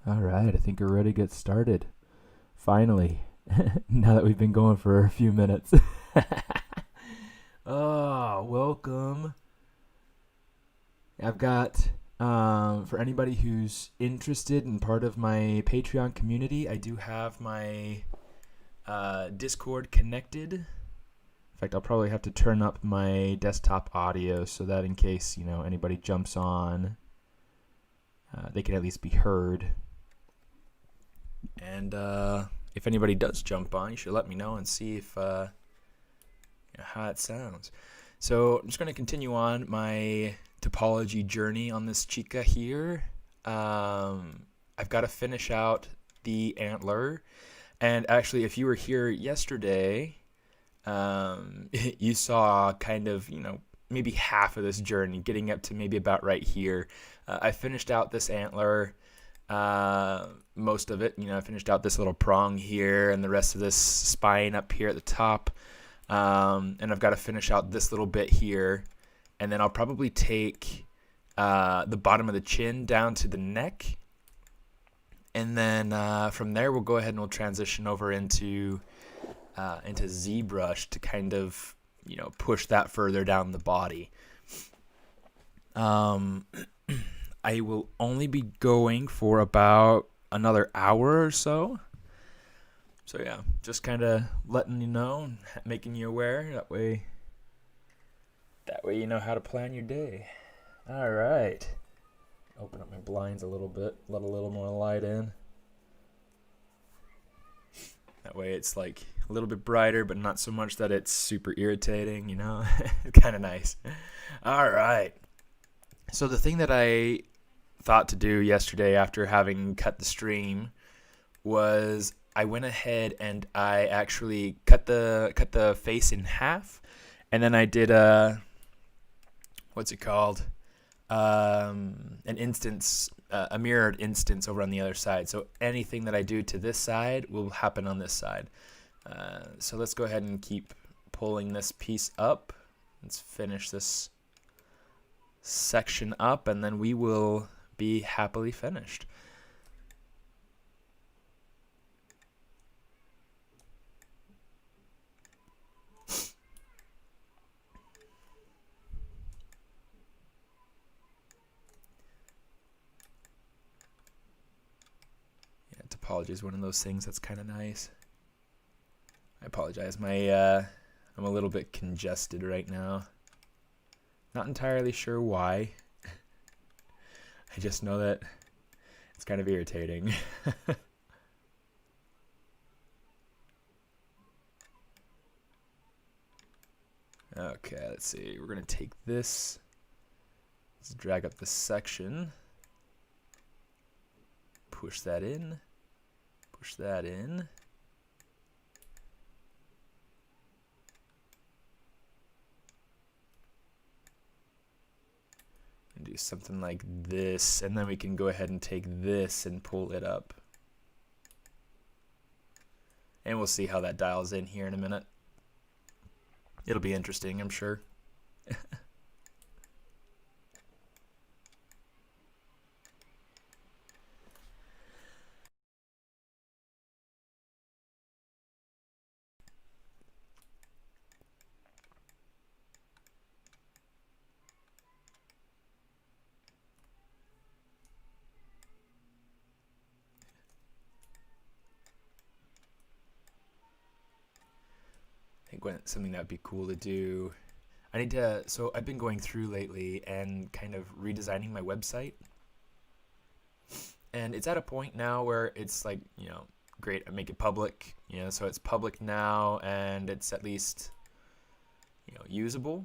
All right, I think we're ready to get started. Finally, now that we've been going for a few minutes. Oh, welcome. I've got, for anybody who's interested in part of my Patreon community, I do have my Discord connected. In fact, I'll probably have to turn up my desktop audio so that in case, anybody jumps on, they can at least be heard. And if anybody does jump on, you should let me know and see if how it sounds. So I'm just going to continue on my topology journey on this chica here. I've got to finish out the antler. And actually, if you were here yesterday, you saw kind of, maybe half of this journey, getting up to maybe about right here. I finished out this antler. Most of it, I finished out this little prong here and the rest of this spine up here at the top. And I've got to finish out this little bit here. And then I'll probably take the bottom of the chin down to the neck. And then from there, we'll go ahead and we'll transition over into ZBrush to kind of, push that further down the body. I will only be going for about another hour or so. So yeah, just kind of letting you know, making you aware. That way you know how to plan your day. All right. Open up my blinds a little bit, let a little more light in. That way it's like a little bit brighter, but not so much that it's super irritating, Kind of nice. All right. So the thing that I thought to do yesterday after having cut the stream was I went ahead and I actually cut the face in half, and then I did a a mirrored instance over on the other side. So anything that I do to this side will happen on this side. So let's go ahead and keep pulling this piece up. Let's finish this section up, and then we will be happily finished. Yeah, topology is one of those things that's kind of nice. I apologize. I'm a little bit congested right now. Not entirely sure why. I just know that it's kind of irritating. Okay, let's see. We're going to take this. Let's drag up this section. Push that in. Push that in. And do something like this, and then we can go ahead and take this and pull it up. And we'll see how that dials in here in a minute. It'll be interesting, I'm sure. I think something that would be cool to do. So I've been going through lately and kind of redesigning my website. And it's at a point now where it's like, great, I make it public, so it's public now and it's at least, usable.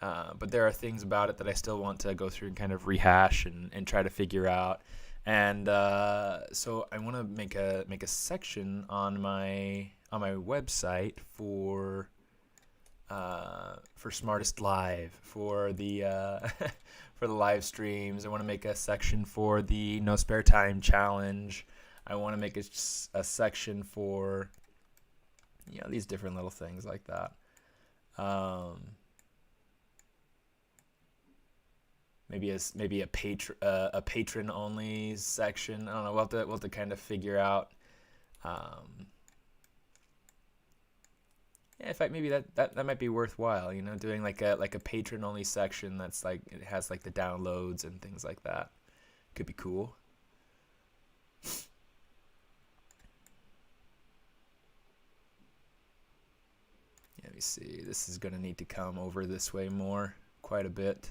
But there are things about it that I still want to go through and kind of rehash and try to figure out. And so I want to make a section on my website for SMAARTIST Live, for the for the live streams. I want to make a section for the No Spare Time Challenge. I want to make a section for these different little things like that. maybe a patron only section. I don't know. We'll have to kind of figure out. Yeah, in fact, maybe that might be worthwhile. You know, doing like a patron only section that's like it has like the downloads and things like that. Could be cool. Yeah, let me see. This is gonna need to come over this way more, quite a bit.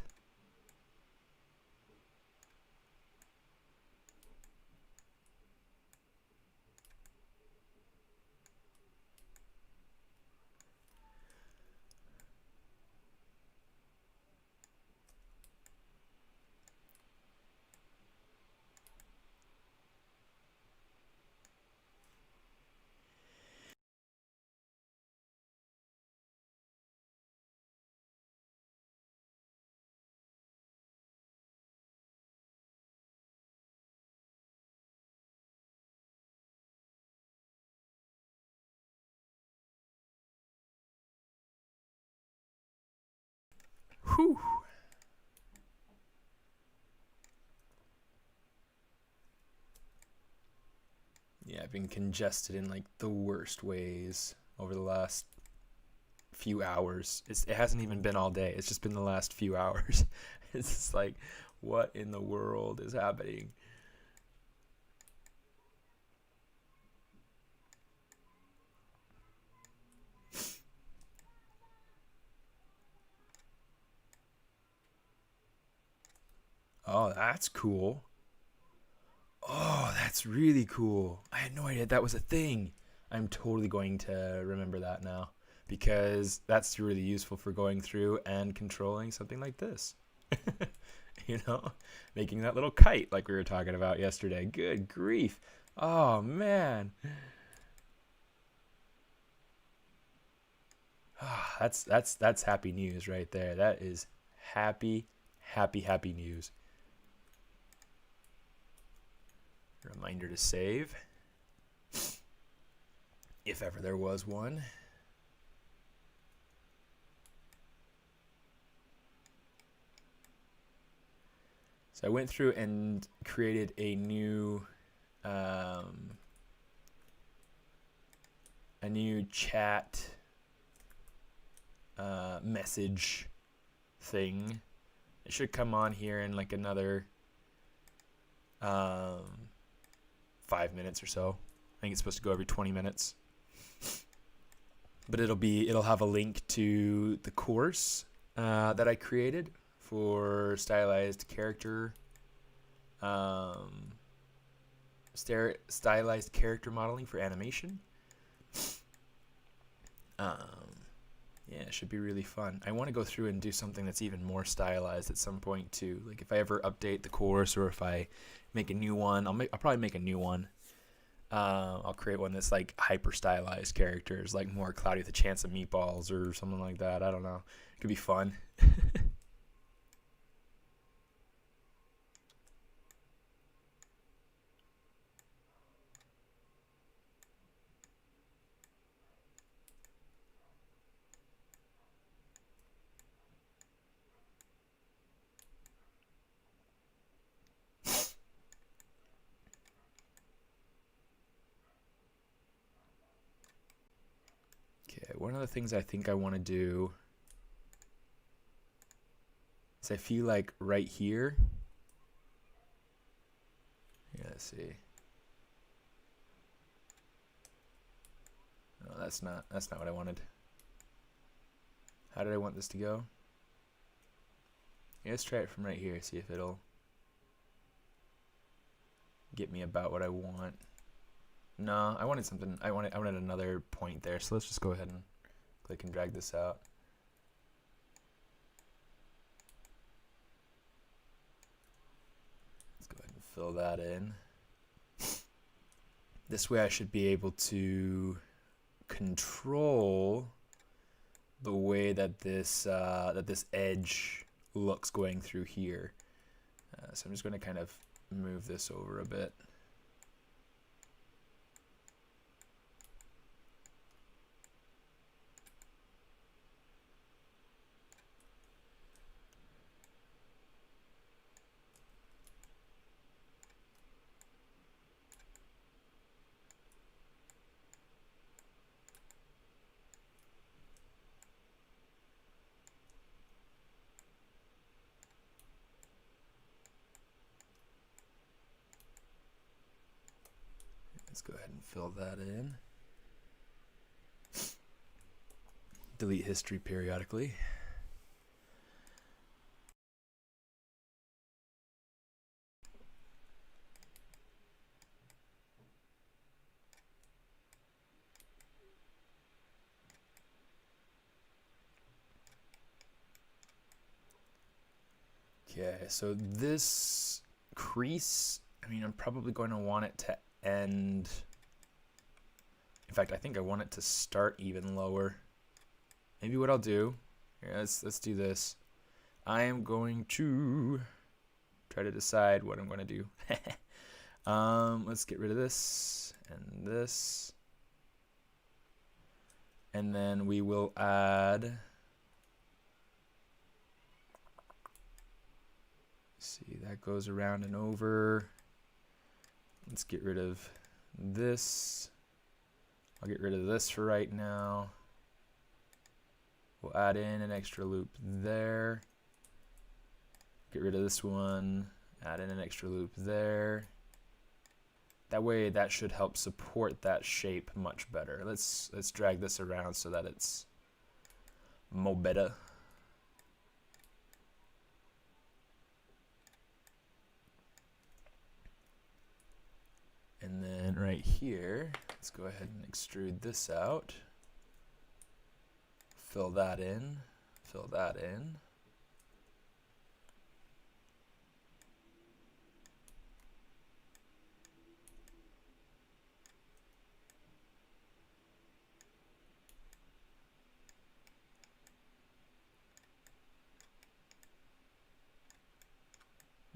Whew. Yeah, I've been congested in like the worst ways over the last few hours. It hasn't even been all day. It's just been the last few hours. It's just like, what in the world is happening? Oh, that's cool. Oh, that's really cool. I had no idea that was a thing. I'm totally going to remember that now because that's really useful for going through and controlling something like this. You know, making that little kite like we were talking about yesterday. Good grief. Oh, man. Ah, that's happy news right there. That is happy, happy news. Reminder to save, if ever there was one. So I went through and created a new chat message thing. It should come on here in like another 5 minutes or so. I think it's supposed to go every 20 minutes. But it'll have a link to the course that I created for stylized character stylized character modeling for animation. Yeah, it should be really fun. I want to go through and do something that's even more stylized at some point too. Like if I ever update the course or if I make a new one, I'll probably make a new one. I'll create one that's like hyper stylized characters, like more Cloudy with a Chance of Meatballs or something like that. I don't know. It could be fun. Okay, one of the things I think I want to do is I feel like right here. Yeah, let's see. No, that's not what I wanted. How did I want this to go? Yeah, let's try it from right here, see if it'll get me about what I want. No, I wanted something. I wanted another point there. So let's just go ahead and click and drag this out. Let's go ahead and fill that in. This way I should be able to control the way that this edge looks going through here. So I'm just going to kind of move this over a bit. Let's go ahead and fill that in. Delete history periodically. Okay, so this crease, I mean, I'm probably going to want it to end. In fact, I think I want it to start even lower. Maybe what I'll do, here, let's do this. I am going to try to decide what I'm going to do. Let's get rid of this and this. And then we will add, see, that goes around and over. Let's get rid of this. I'll get rid of this for right now. We'll add in an extra loop there. Get rid of this one. Add in an extra loop there. That way that should help support that shape much better. Let's drag this around so that it's more better. And then right here, let's go ahead and extrude this out. Fill that in, fill that in.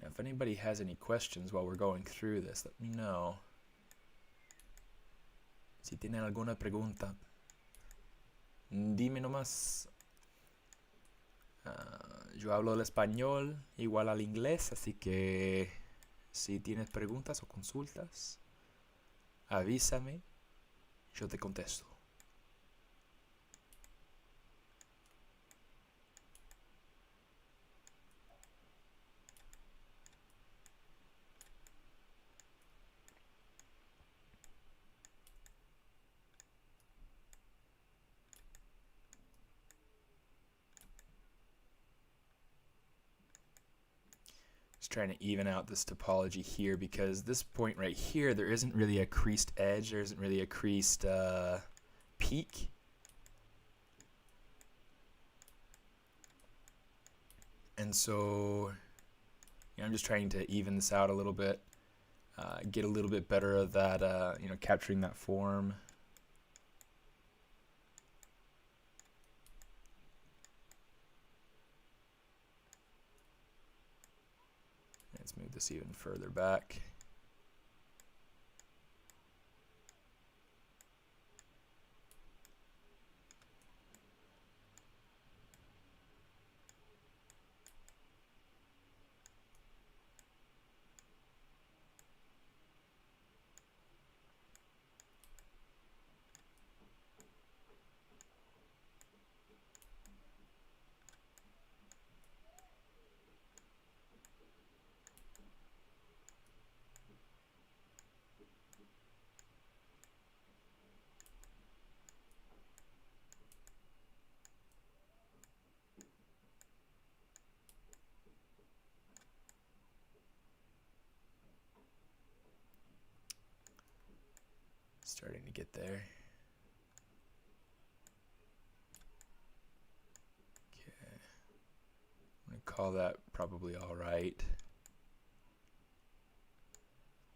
Now, if anybody has any questions while we're going through this, let me know. Si tienen alguna pregunta, dime nomás. Yo hablo el español igual al inglés, así que si tienes preguntas o consultas, avísame, yo te contesto. Just trying to even out this topology here, because this point right here, there isn't really a creased edge, there isn't really a creased peak. And so I'm just trying to even this out a little bit, get a little bit better of that, capturing that form. Let's move this even further back. Starting to get there. Okay. I'm going to call that probably all right.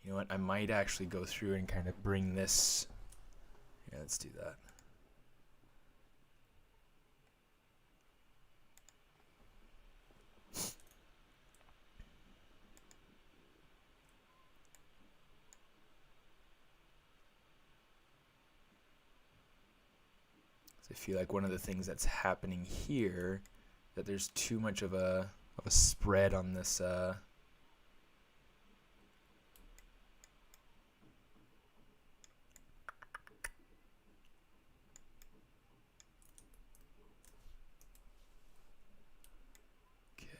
You know what? I might actually go through and kind of bring this. Yeah, let's do that. I feel like one of the things that's happening here, that there's too much of a spread on this. Okay,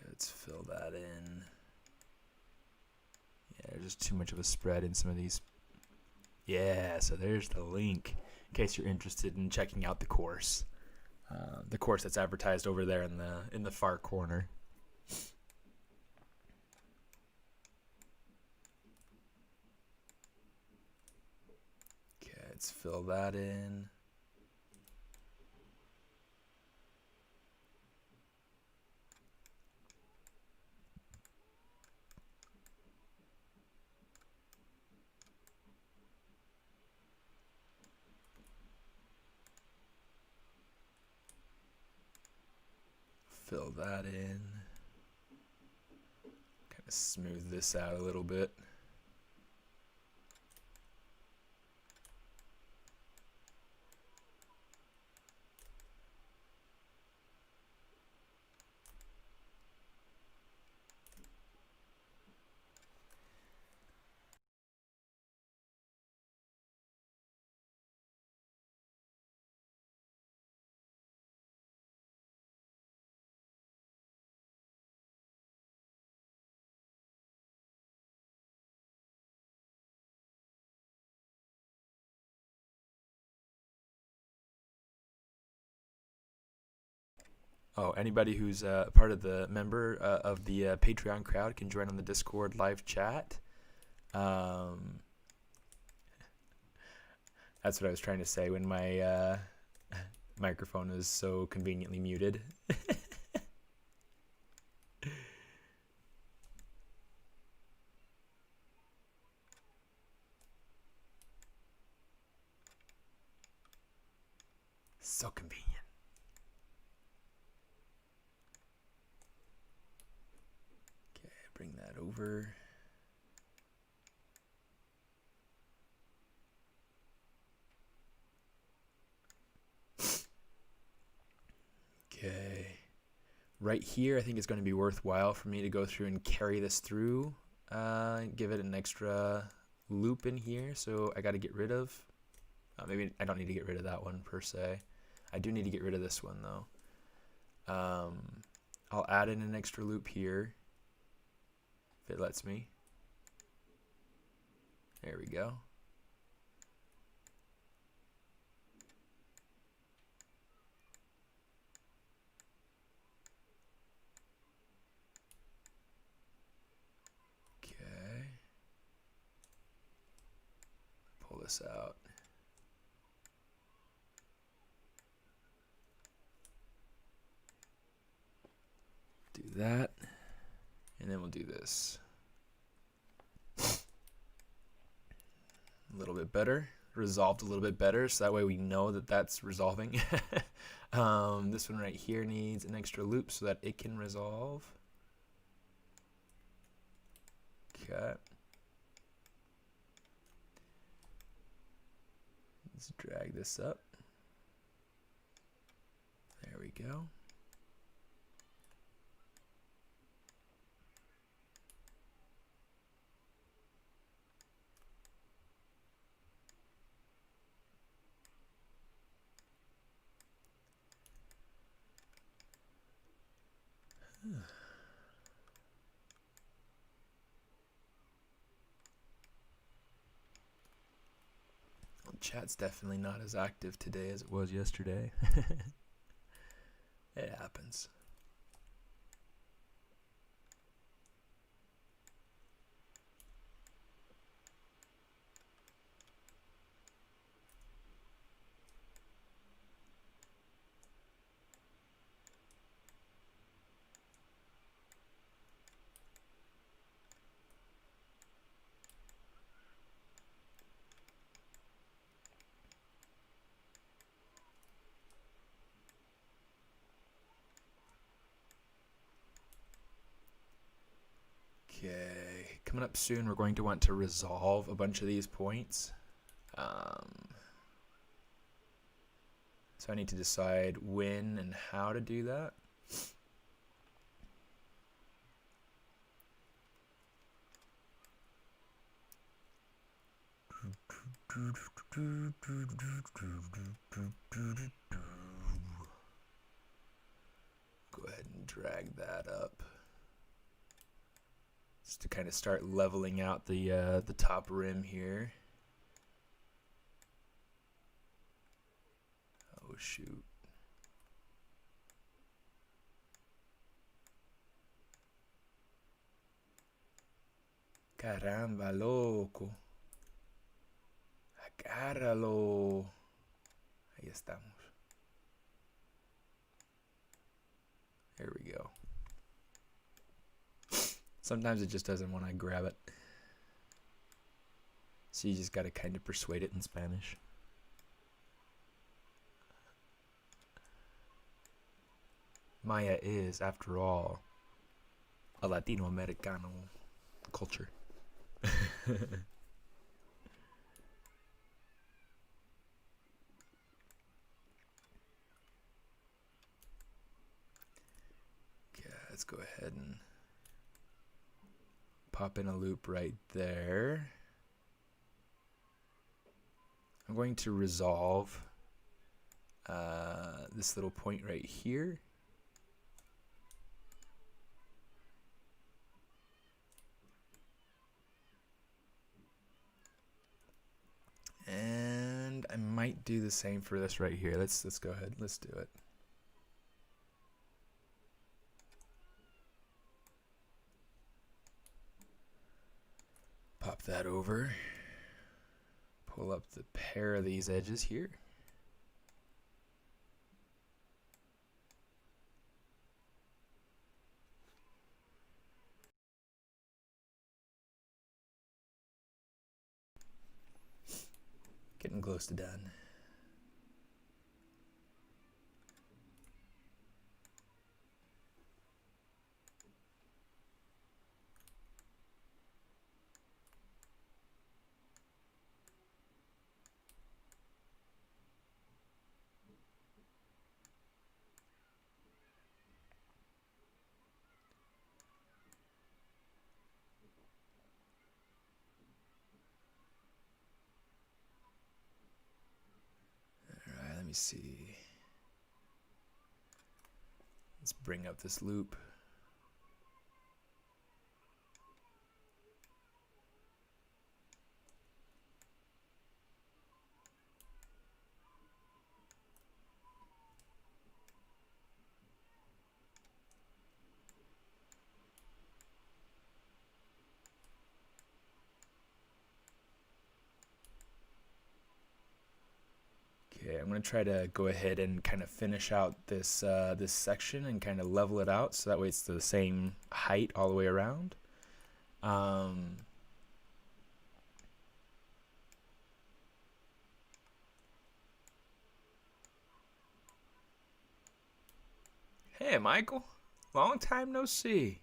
let's fill that in. Yeah, there's just too much of a spread in some of these Yeah, so there's the link in case you're interested in checking out the course. The course that's advertised over there in the far corner. Okay, let's fill that in. Fill that in. Kind of smooth this out a little bit. Oh, anybody who's part of the member of the Patreon crowd can join on the Discord live chat. That's what I was trying to say when my microphone was so conveniently muted. So convenient. Okay, bring that over. Okay. Right here, I think it's going to be worthwhile for me to go through and carry this through. Give it an extra loop in here. So I got to get rid of. Maybe I don't need to get rid of that one per se. I do need to get rid of this one though. I'll add in an extra loop here if it lets me. There we go. Okay. Pull this out. Do that. And then we'll do this. A little bit better. Resolved a little bit better, so that way we know that that's resolving. This one right here needs an extra loop so that it can resolve. Okay. Let's drag this up. There we go. Well, chat's definitely not as active today as it was yesterday. It happens. Okay, coming up soon, we're going to want to resolve a bunch of these points. So I need to decide when and how to do that. Go ahead and drag that up. Just to kind of start leveling out the top rim here. shoot. Caramba, loco. Agárralo. Ahí estamos. There we go. Sometimes it just doesn't want to grab it. So you just got to kind of persuade it in Spanish. Maya is, after all, a Latino-Americano culture. Okay, let's go ahead and pop in a loop right there. I'm going to resolve this little point right here. And I might do the same for this right here. Let's go ahead. Let's do it. Pop that over. Pull up the pair of these edges here. Getting close to done. Let me see. Let's bring up this loop. Okay, I'm going to try to go ahead and kind of finish out this this section and kind of level it out so that way it's the same height all the way around. Hey, Michael. Long time no see.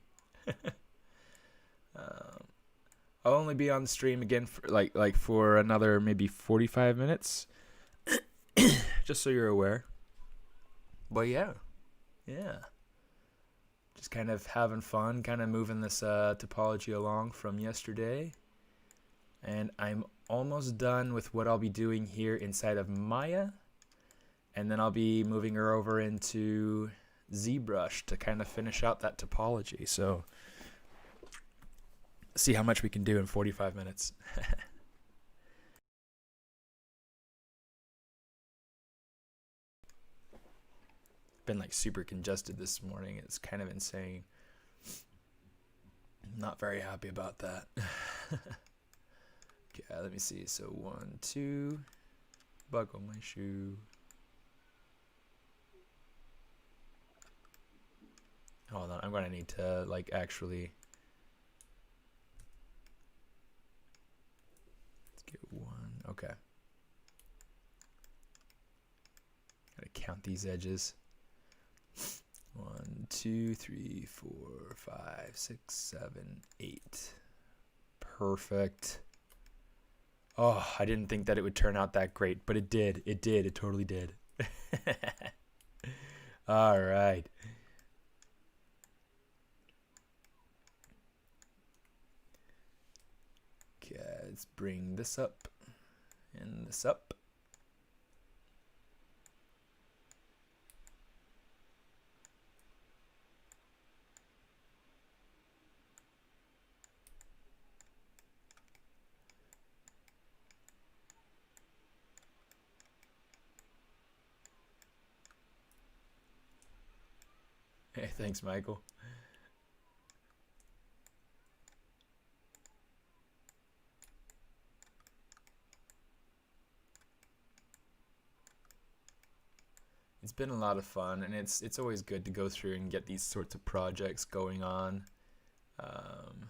I'll only be on the stream again for like for another maybe 45 minutes. Just so you're aware. But yeah. Just kind of having fun, kind of moving this topology along from yesterday. And I'm almost done with what I'll be doing here inside of Maya. And then I'll be moving her over into ZBrush to kind of finish out that topology. So see how much we can do in 45 minutes. Been like super congested this morning. It's kind of insane. I'm not very happy about that. Okay, let me see. So 1, 2, buckle my shoe. Hold on, I'm gonna need to like actually. Let's get 1. Okay. Gotta count these edges. 1, 2, 3, 4, 5, 6, 7, 8. Perfect. Oh, I didn't think that it would turn out that great, but it did. It did. It totally did. All right. Okay, let's bring this up and this up. Hey, thanks, Michael. It's been a lot of fun, and it's always good to go through and get these sorts of projects going on. Um,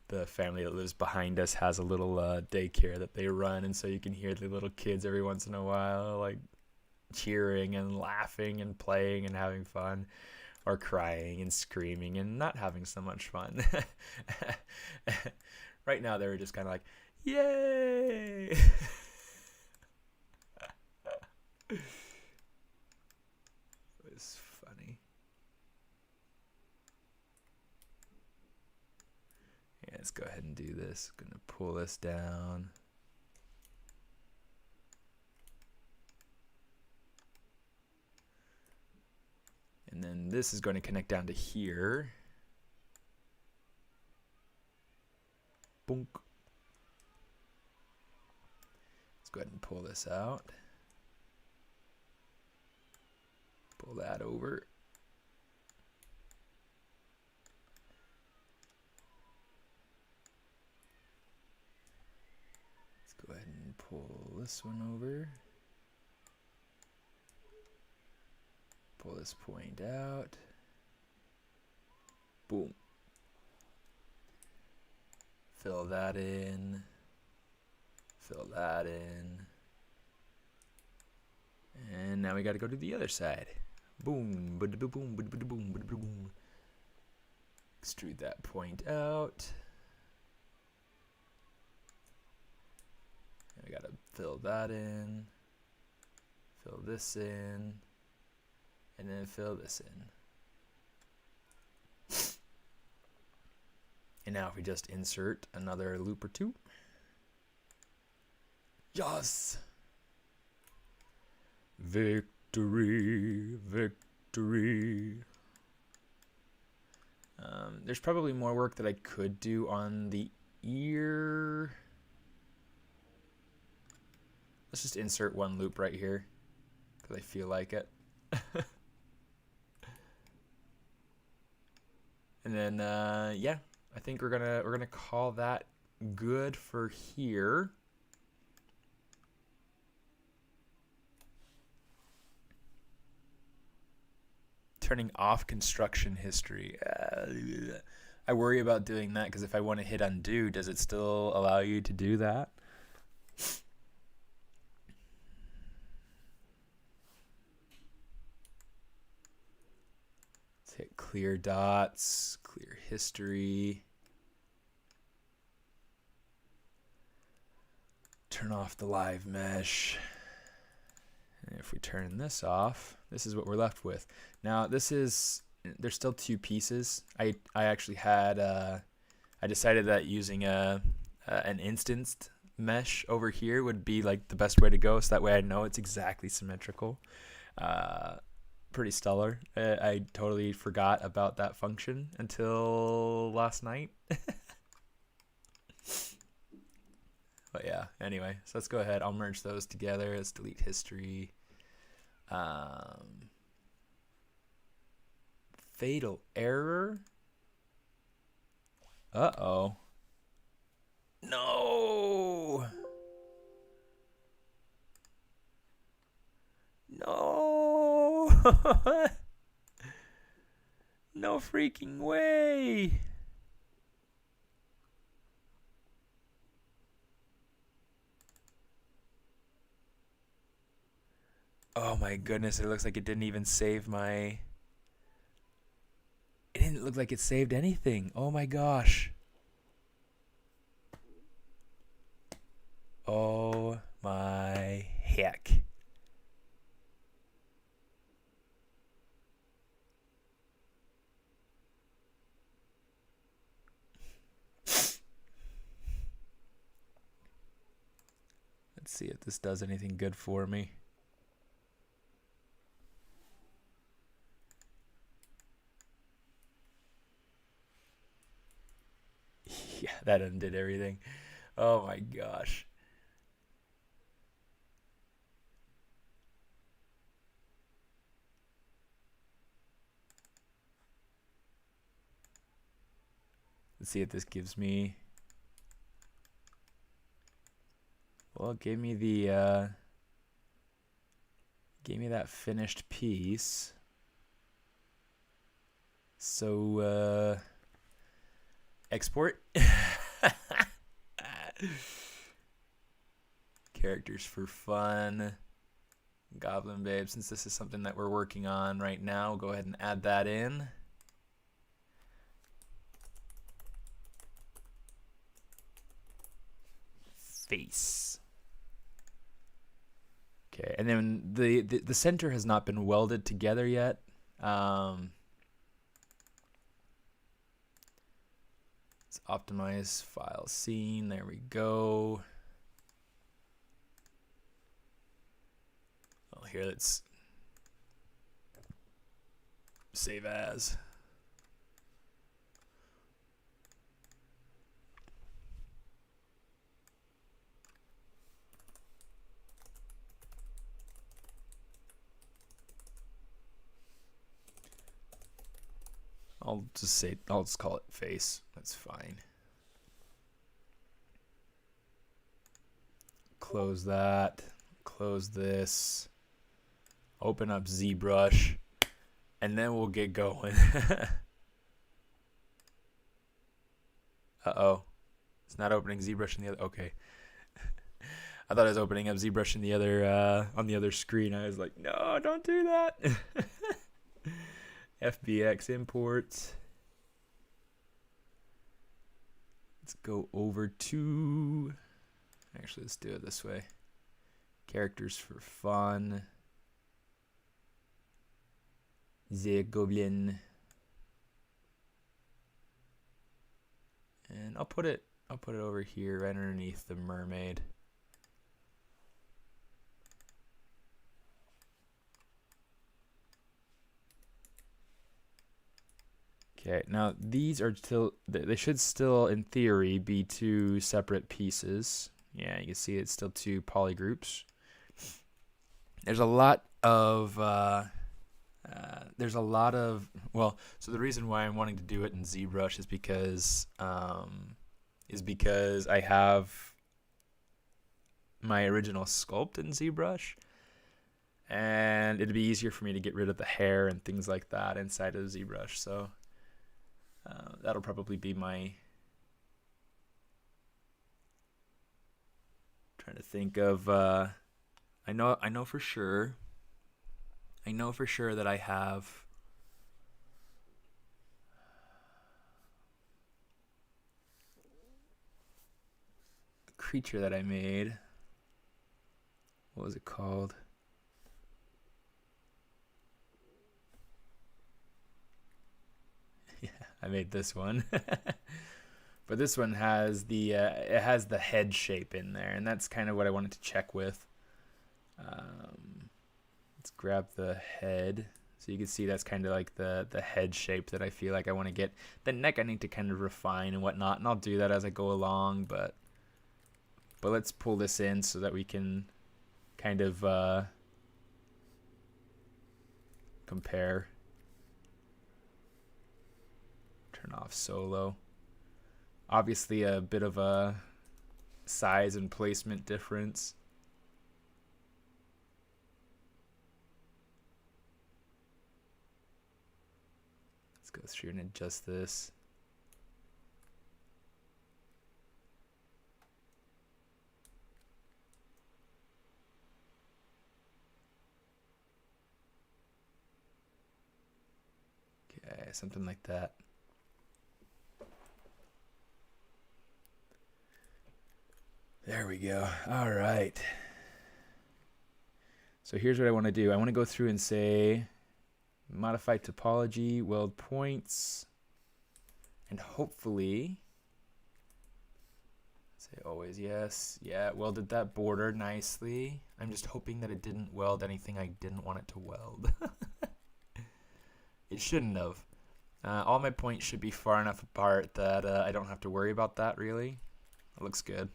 the family that lives behind us has a little daycare that they run, and so you can hear the little kids every once in a while, like cheering and laughing and playing and having fun, or crying and screaming and not having so much fun. Right now, they were just kind of like, "Yay!" It's funny. Yeah, let's go ahead and do this. I'm gonna pull this down. And then this is going to connect down to here. Boink. Let's go ahead and pull this out. Pull that over. Let's go ahead and pull this one over. Pull this point out. Boom. Fill that in. Fill that in. And now we got to go to the other side. Boom. Boom. Boom. Boom. Extrude that point out. And we got to fill that in. Fill this in. And then fill this in. And now if we just insert another loop or two. Yes! Victory, victory. There's probably more work that I could do on the ear. Let's just insert one loop right here, because I feel like it. And then yeah, I think we're gonna call that good for here. Turning off construction history. I worry about doing that because if I want to hit undo, does it still allow you to do that? Let's hit clear dots, clear history. Turn off the live mesh. And if we turn this off, this is what we're left with. Now there's still two pieces. I actually had, I decided that using an instanced mesh over here would be like the best way to go. So that way I know it's exactly symmetrical. Pretty stellar. I totally forgot about that function until last night. But yeah, anyway, so let's go ahead. I'll merge those together. Let's delete history. Fatal error. Uh-oh. No. No. No freaking way. Oh my goodness, it looks like it didn't even save my... It didn't look like it saved anything. Oh my gosh. Oh my heck. Let's see if this does anything good for me. Yeah, that undid everything. Oh my gosh. Let's see if this gives me. Well, it gave me the gave me that finished piece. So export. Characters for fun. Goblin Babe, since this is something that we're working on right now, we'll go ahead and add that in. Face. Okay, and then the center has not been welded together yet. Let's optimize file scene. There we go. Oh, here, let's save as. I'll just call it face. That's fine. Close that. Close this. Open up ZBrush. And then we'll get going. Uh-oh. It's not opening ZBrush in the other. Okay. I thought I was opening up ZBrush in the other on the other screen. I was like, no, don't do that. FBX import. Let's go over to, actually let's do it this way. Characters for fun. The Goblin. And I'll put it over here right underneath the mermaid. Okay, now these are still, they should still, in theory, be two separate pieces. Yeah, you can see it's still two polygroups. There's a lot of, well, so the reason why I'm wanting to do it in ZBrush is because I have my original sculpt in ZBrush. And it'd be easier for me to get rid of the hair and things like that inside of ZBrush, so. That'll probably be my, trying to think of, I know for sure that I have a creature that I made. What was it called? I made this one. But this one has the it has the head shape in there, and that's kind of what I wanted to check with. Let's grab the head, so you can see that's kind of like the head shape that I feel like I want to get. The neck I need to kind of refine and whatnot, and I'll do that as I go along. But let's pull this in so that we can kind of compare. Turn off solo. Obviously a bit of a size and placement difference. Let's go through and adjust this. Okay, something like that. There we go. All right. So here's what I want to do. I want to go through and say modify topology, weld points, and hopefully say always yes. Yeah, it welded that border nicely. I'm just hoping that it didn't weld anything I didn't want it to weld. It shouldn't have. All my points should be far enough apart that I don't have to worry about that really. It looks good.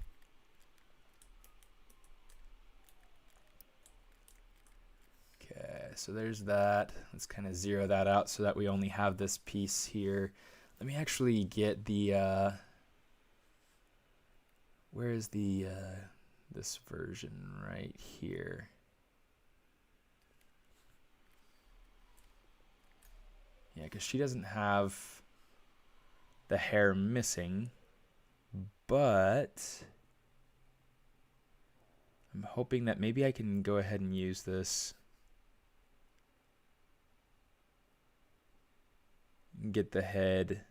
So there's that. Let's kind of zero that out so that we only have this piece here. let me actually get the where is the this version right here. Yeah, because she doesn't have the hair missing, but I'm hoping that maybe I can go ahead and use this and get the head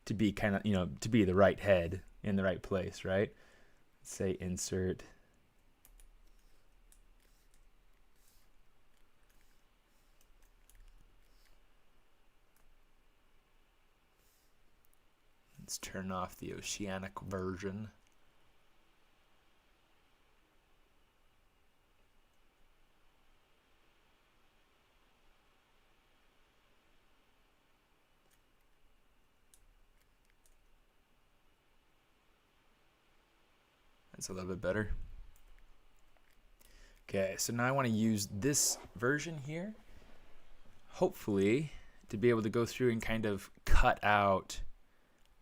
to be kind of, to be the right head in the right place, right? Let's say insert. Let's turn off the oceanic version. That's a little bit better. Okay, so now I want to use this version here, hopefully, to be able to go through and kind of cut out,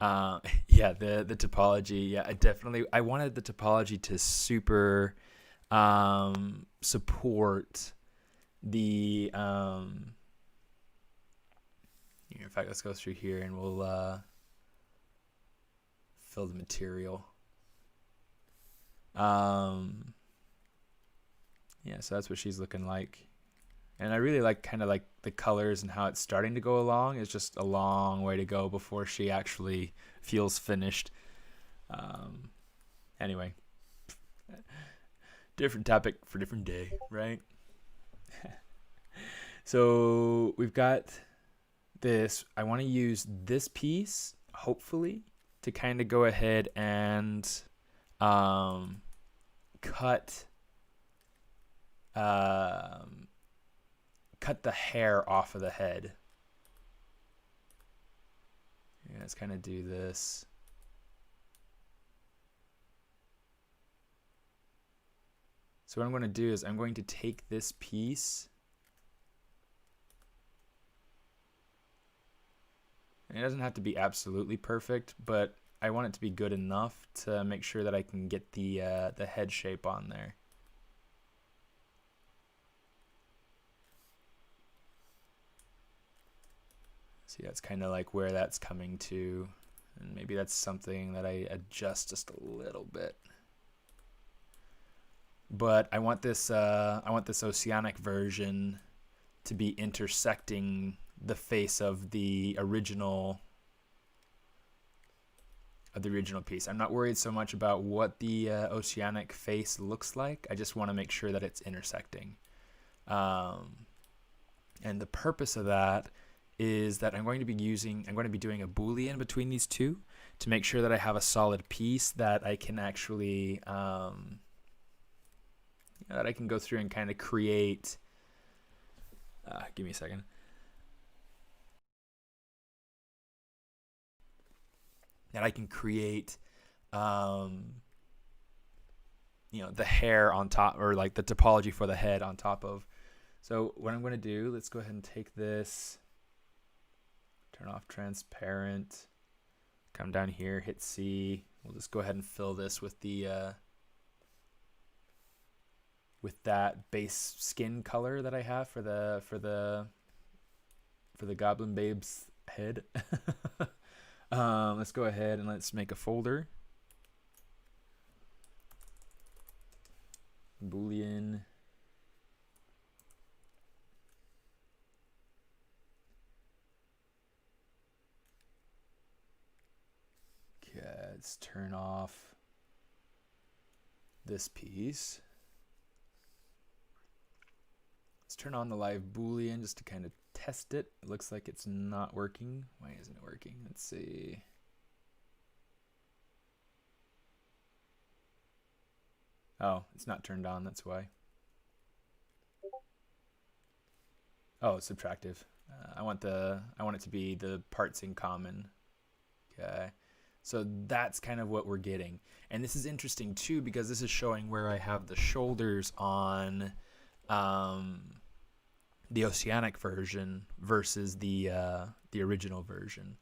yeah, the topology. Yeah, I wanted the topology to super support the, in fact, let's go through here and we'll fill the material. Yeah, so that's what she's looking like. And I really like kind of like the colors and how it's starting to go along. It's just a long way to go before she actually feels finished. Anyway, different topic for different day, right? So we've got this. I want to use this piece, hopefully, to kind of go ahead and cut the hair off of the head. Yeah, let's kind of do this. So what I'm going to do is I'm going to take this piece, and it doesn't have to be absolutely perfect, but I want it to be good enough to make sure that I can get the head shape on there. See, that's kind of like where that's coming to, and maybe that's something that I adjust just a little bit. But I want this oceanic version to be intersecting the face of the original piece. I'm not worried so much about what the oceanic face looks like. I just want to make sure that it's intersecting. And the purpose of that is that I'm going to be doing a Boolean between these two to make sure that I have a solid piece that I can actually that I can go through and kind of create. Give me a second. That I can create, the hair on top, or like the topology for the head on top of. So what I'm going to do, let's go ahead and take this, turn off transparent, come down here, hit C. We'll just go ahead and fill this with the with that base skin color that I have for the Goblin Babe's head. Let's go ahead and let's make a folder. Boolean. Okay, let's turn off this piece. Let's turn on the live Boolean just to kind of test it. It looks like it's not working. Why isn't it working? Let's see. Oh, it's not turned on, that's why. Oh, it's subtractive. I want it to be the parts in common. Okay. So that's kind of what we're getting. And this is interesting too, because this is showing where I have the shoulders on the oceanic version versus the original version.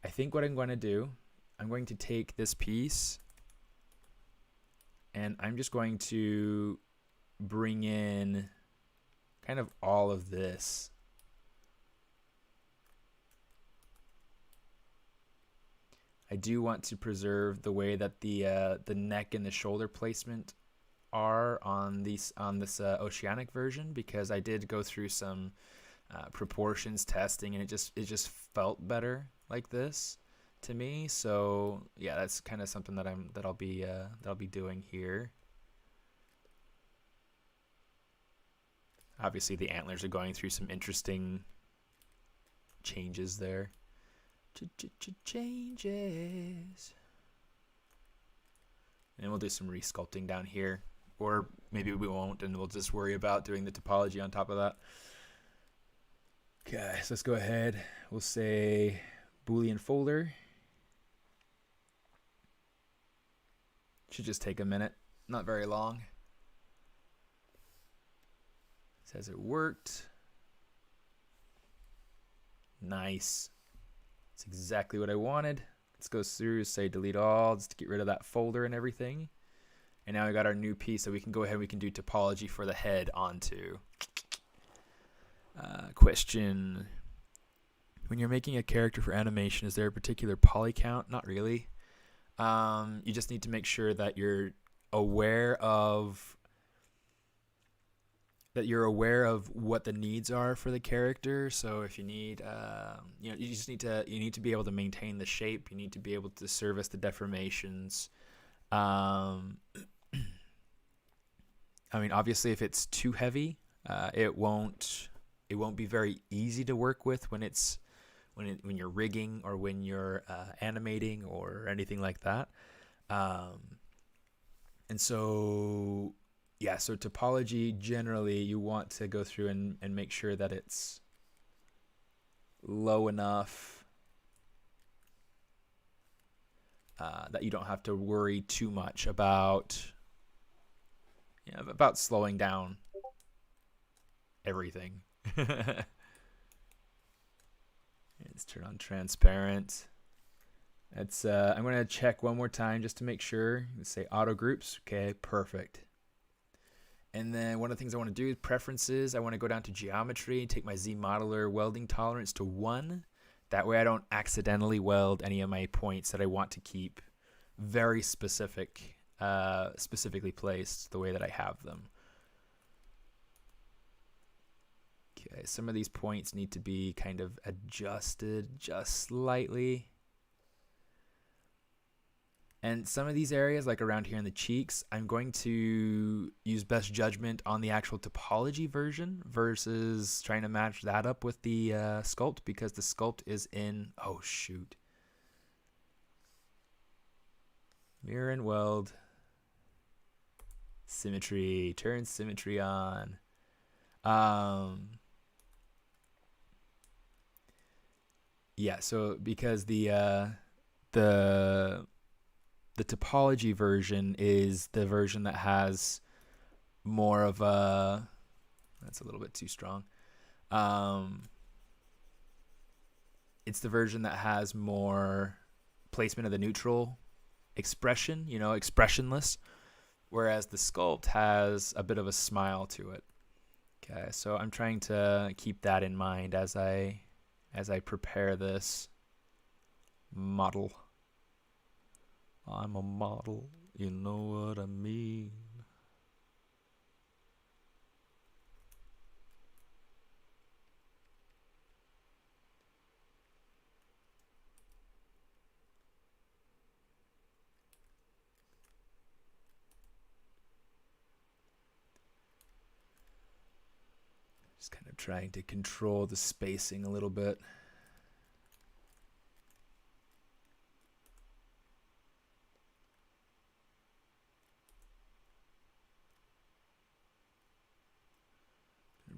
I think what I'm going to do, I'm going to take this piece and I'm just going to bring in kind of all of this. I do want to preserve the way that the neck and the shoulder placement are on this Oceanic version, because I did go through some proportions testing, and it just felt better like this to me. So yeah, that's kind of something that I'll be doing here. Obviously, the antlers are going through some interesting changes there. Changes. And we'll do some resculpting down here. Or maybe we won't, and we'll just worry about doing the topology on top of that. Okay, so let's go ahead. We'll say Boolean folder. Should just take a minute. Not very long. Says it worked. Nice. That's exactly what I wanted. Let's go through, say delete all, just to get rid of that folder and everything. And now we got our new piece, so we can go ahead and we can do topology for the head onto. Question. When you're making a character for animation, is there a particular poly count? Not really. You just need to make sure that you're aware of what the needs are for the character. So if you need, you need to be able to maintain the shape. You need to be able to service the deformations. I mean, obviously, if it's too heavy, it won't be very easy to work with when you're rigging or when you're animating or anything like that. And so, yeah, so topology, generally, you want to go through and make sure that it's low enough that you don't have to worry too much about slowing down everything. Let's turn on transparent. It's I'm going to check one more time just to make sure. Let's say auto groups. Okay, perfect. And then one of the things I want to do is preferences. I want to go down to geometry, take my Z modeler welding tolerance to 1. That way I don't accidentally weld any of my points that I want to keep very specifically placed the way that I have them. Okay, some of these points need to be kind of adjusted just slightly. And some of these areas, like around here in the cheeks, I'm going to use best judgment on the actual topology version versus trying to match that up with the sculpt, because the sculpt is in, oh shoot. Mirror and weld. Symmetry, turn symmetry on. Yeah, so because the topology version is the version that has more of a, that's a little bit too strong. It's the version that has more placement of the neutral expression, expressionless, whereas the sculpt has a bit of a smile to it. Okay, so I'm trying to keep that in mind as I prepare this model. I'm a model, you know what I mean. Just kind of trying to control the spacing a little bit.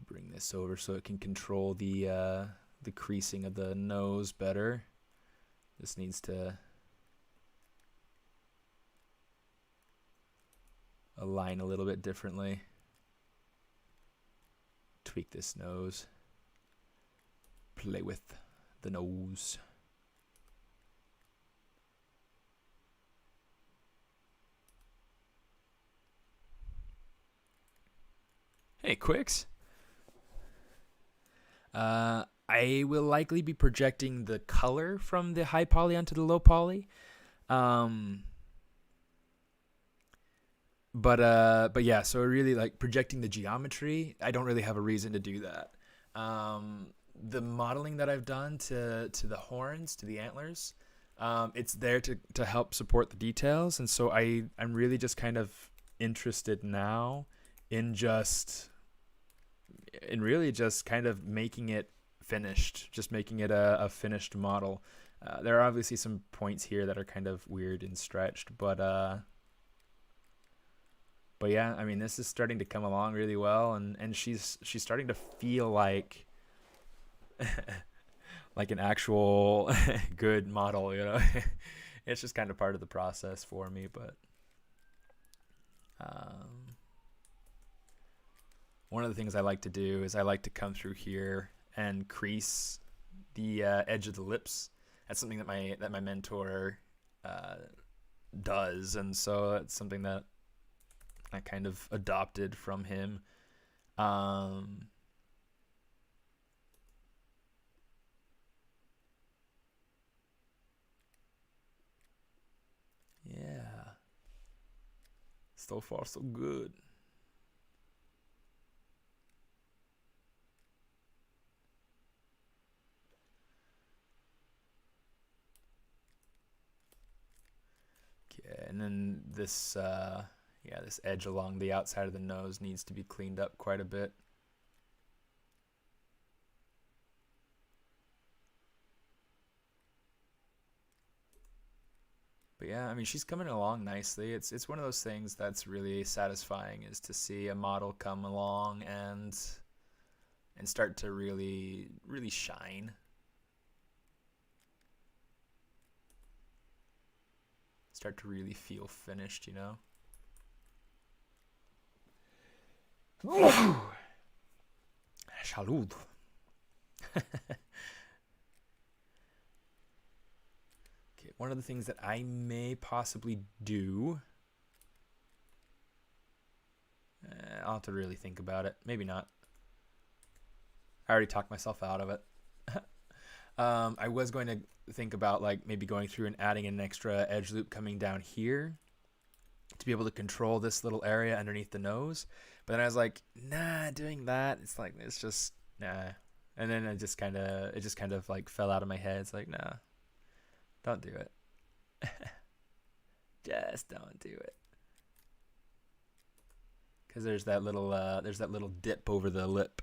Bring this over so it can control the creasing of the nose better. This needs to align a little bit differently. Tweak this nose. Play with the nose. Hey, Quicks. I will likely be projecting the color from the high poly onto the low poly. Um, but yeah, so really like projecting the geometry. I don't really have a reason to do that. The modeling that I've done to the horns, to the antlers, it's there to help support the details, and so I'm really just kind of interested now in really just kind of making it finished, just making it a finished model. There are obviously some points here that are kind of weird and stretched, but yeah, I mean, this is starting to come along really well, and she's starting to feel like like an actual good model, you know. It's just kind of part of the process for me, but one of the things I like to do is I like to come through here and crease the edge of the lips. That's something that my mentor does, and so it's something that I kind of adopted from him. Yeah. So far, so good. Okay, and then this, this edge along the outside of the nose needs to be cleaned up quite a bit. But yeah, I mean, she's coming along nicely. It's one of those things that's really satisfying, is to see a model come along and start to really shine. Start to really feel finished, you know? Salud. Okay, one of the things that I may possibly do, I'll have to really think about it. Maybe not. I already talked myself out of it. I was going to think about like maybe going through and adding an extra edge loop coming down here to be able to control this little area underneath the nose. But then I was like, nah, doing that, it's just nah. And then it just kind of like fell out of my head. It's like, nah, don't do it. Just don't do it. Because there's that little dip over the lip,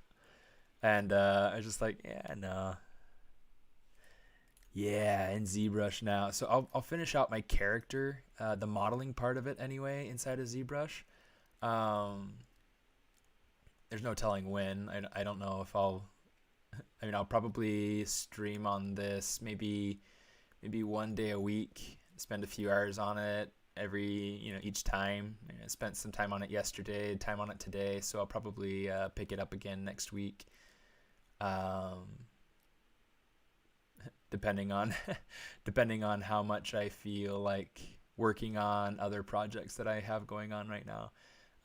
and I was just like, yeah, no. Yeah, in ZBrush now. So I'll finish out my character, the modeling part of it anyway, inside of ZBrush. There's no telling when. I don't know if I'll probably stream on this maybe one day a week, spend a few hours on it each time. I spent some time on it yesterday, time on it today, so I'll probably pick it up again next week. Depending on how much I feel like working on other projects that I have going on right now.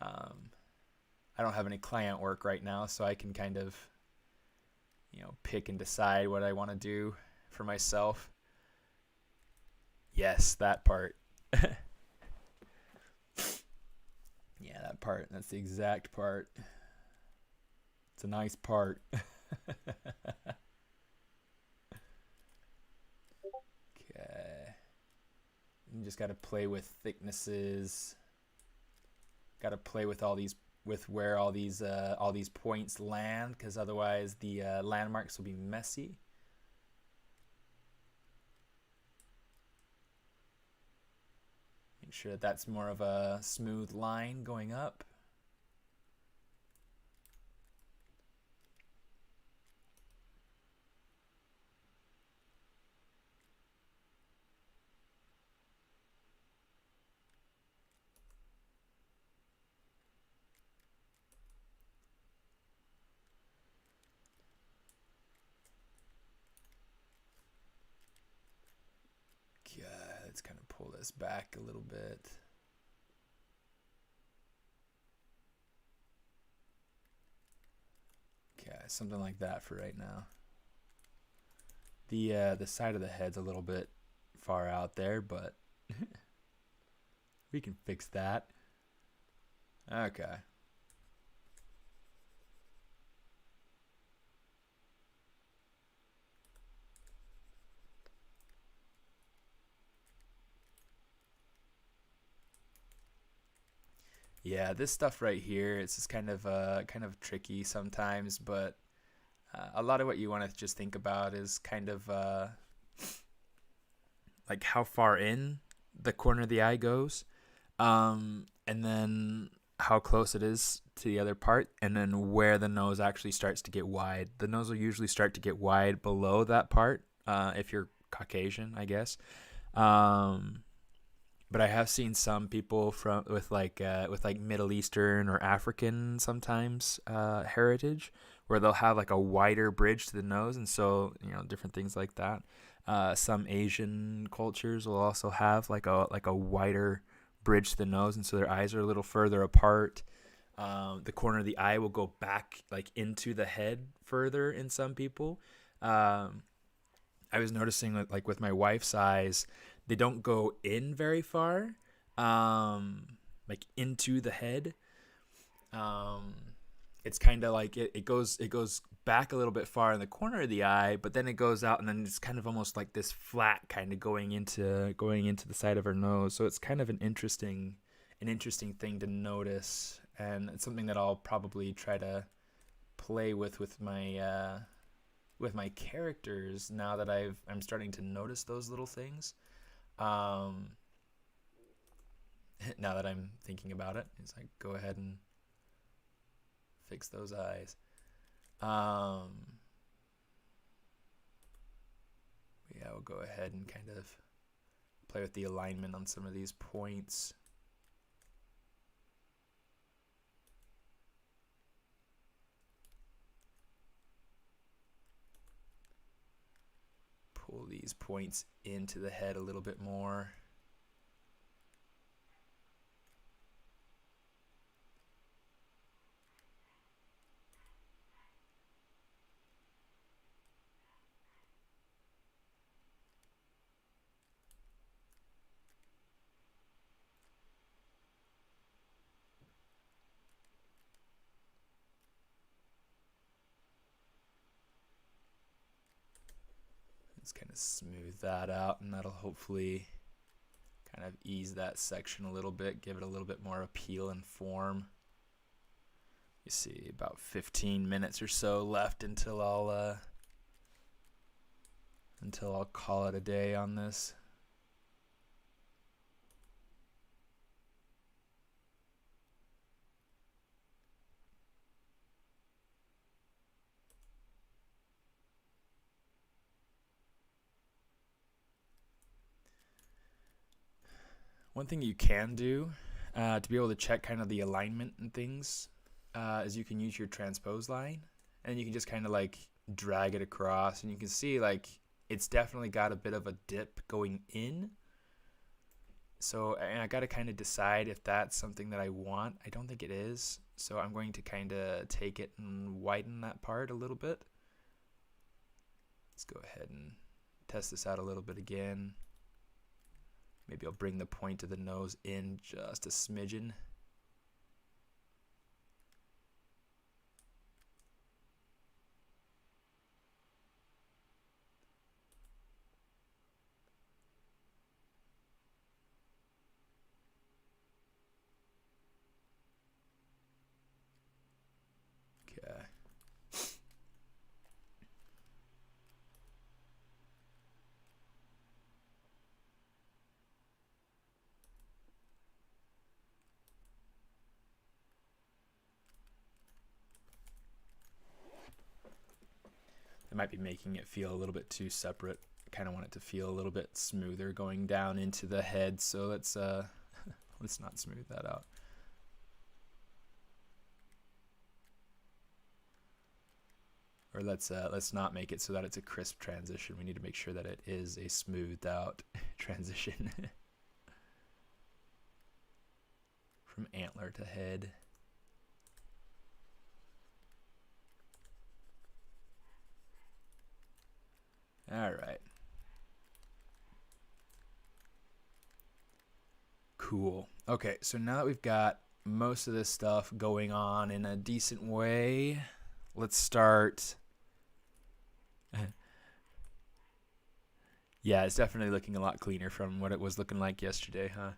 I don't have any client work right now, so I can kind of pick and decide what I want to do for myself. Yes, that part. Yeah, that part. That's the exact part. It's a nice part. Okay. You just got to play with thicknesses. Got to play with where all these points land, because otherwise the landmarks will be messy. Make sure that that's more of a smooth line going up. Let's kind of pull this back a little bit. something like that for right now. The side of the head's a little bit far out there, but we can fix that. Okay. Yeah, this stuff right here, it's just kind of tricky sometimes, but a lot of what you want to just think about is kind of like how far in the corner of the eye goes, and then how close it is to the other part, and then where the nose actually starts to get wide. The nose will usually start to get wide below that part, if you're Caucasian, I guess. Um, but I have seen some people from with like Middle Eastern or African sometimes heritage, where they'll have like a wider bridge to the nose, and so different things like that. Some Asian cultures will also have like a wider bridge to the nose, and so their eyes are a little further apart. The corner of the eye will go back like into the head further in some people. I was noticing that, like with my wife's eyes, they don't go in very far, like into the head. Um, it's kind of like it goes back a little bit far in the corner of the eye, but then it goes out, and then it's kind of almost like this flat kind of going into the side of her nose. So it's kind of an interesting thing to notice, and it's something that I'll probably try to play with my characters now that I'm starting to notice those little things. Um, now that I'm thinking about it, it's like go ahead and fix those eyes. Um, yeah, we'll go ahead and kind of play with the alignment on some of these points. Pull these points into the head a little bit more. Let's kind of smooth that out, and that'll hopefully kind of ease that section a little bit, give it a little bit more appeal and form. You see about 15 minutes or so left until I'll call it a day on this. One thing you can do to be able to check kind of the alignment and things is you can use your transpose line, and you can just kind of like drag it across, and you can see like it's definitely got a bit of a dip going in. So I got to kind of decide if that's something that I want. I don't think it is. So I'm going to kind of take it and widen that part a little bit. Let's go ahead and test this out a little bit again. Maybe I'll bring the point of the nose in just a smidgen. Okay. It might be making it feel a little bit too separate. I kind of want it to feel a little bit smoother going down into the head, so let's let's not smooth that out. Or let's not make it so that it's a crisp transition. We need to make sure that it is a smoothed out transition from antler to head. All right. Cool. Okay, so now that we've got most of this stuff going on in a decent way, let's start. Yeah, it's definitely looking a lot cleaner from what it was looking like yesterday, huh?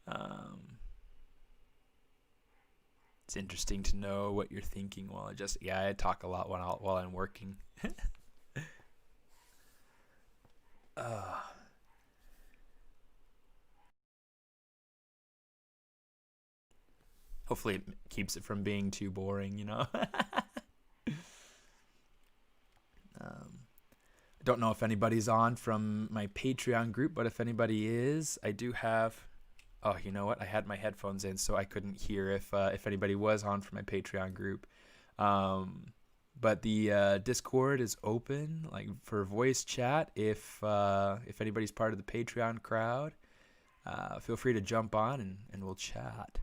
Um, it's interesting to know what you're thinking while I talk a lot while I'm working. uh, Hopefully it keeps it from being too boring, you know? I don't know if anybody's on from my Patreon group, but if anybody is, I do have. Oh, you know what? I had my headphones in, so I couldn't hear if anybody was on from my Patreon group. But the Discord is open, like for voice chat. If anybody's part of the Patreon crowd, feel free to jump on and we'll chat.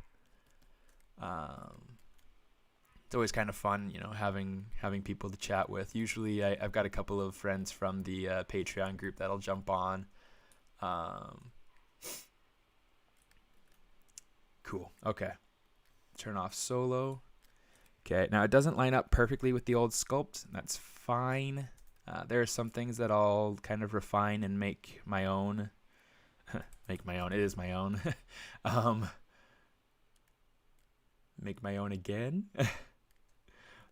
It's always kind of fun, you know, having people to chat with. Usually, I've got a couple of friends from the Patreon group that'll jump on. Cool. Okay. Turn off solo. Okay. Now it doesn't line up perfectly with the old sculpt. That's fine. There are some things that I'll kind of refine and make my own. Make my own. It is my own. Make my own again.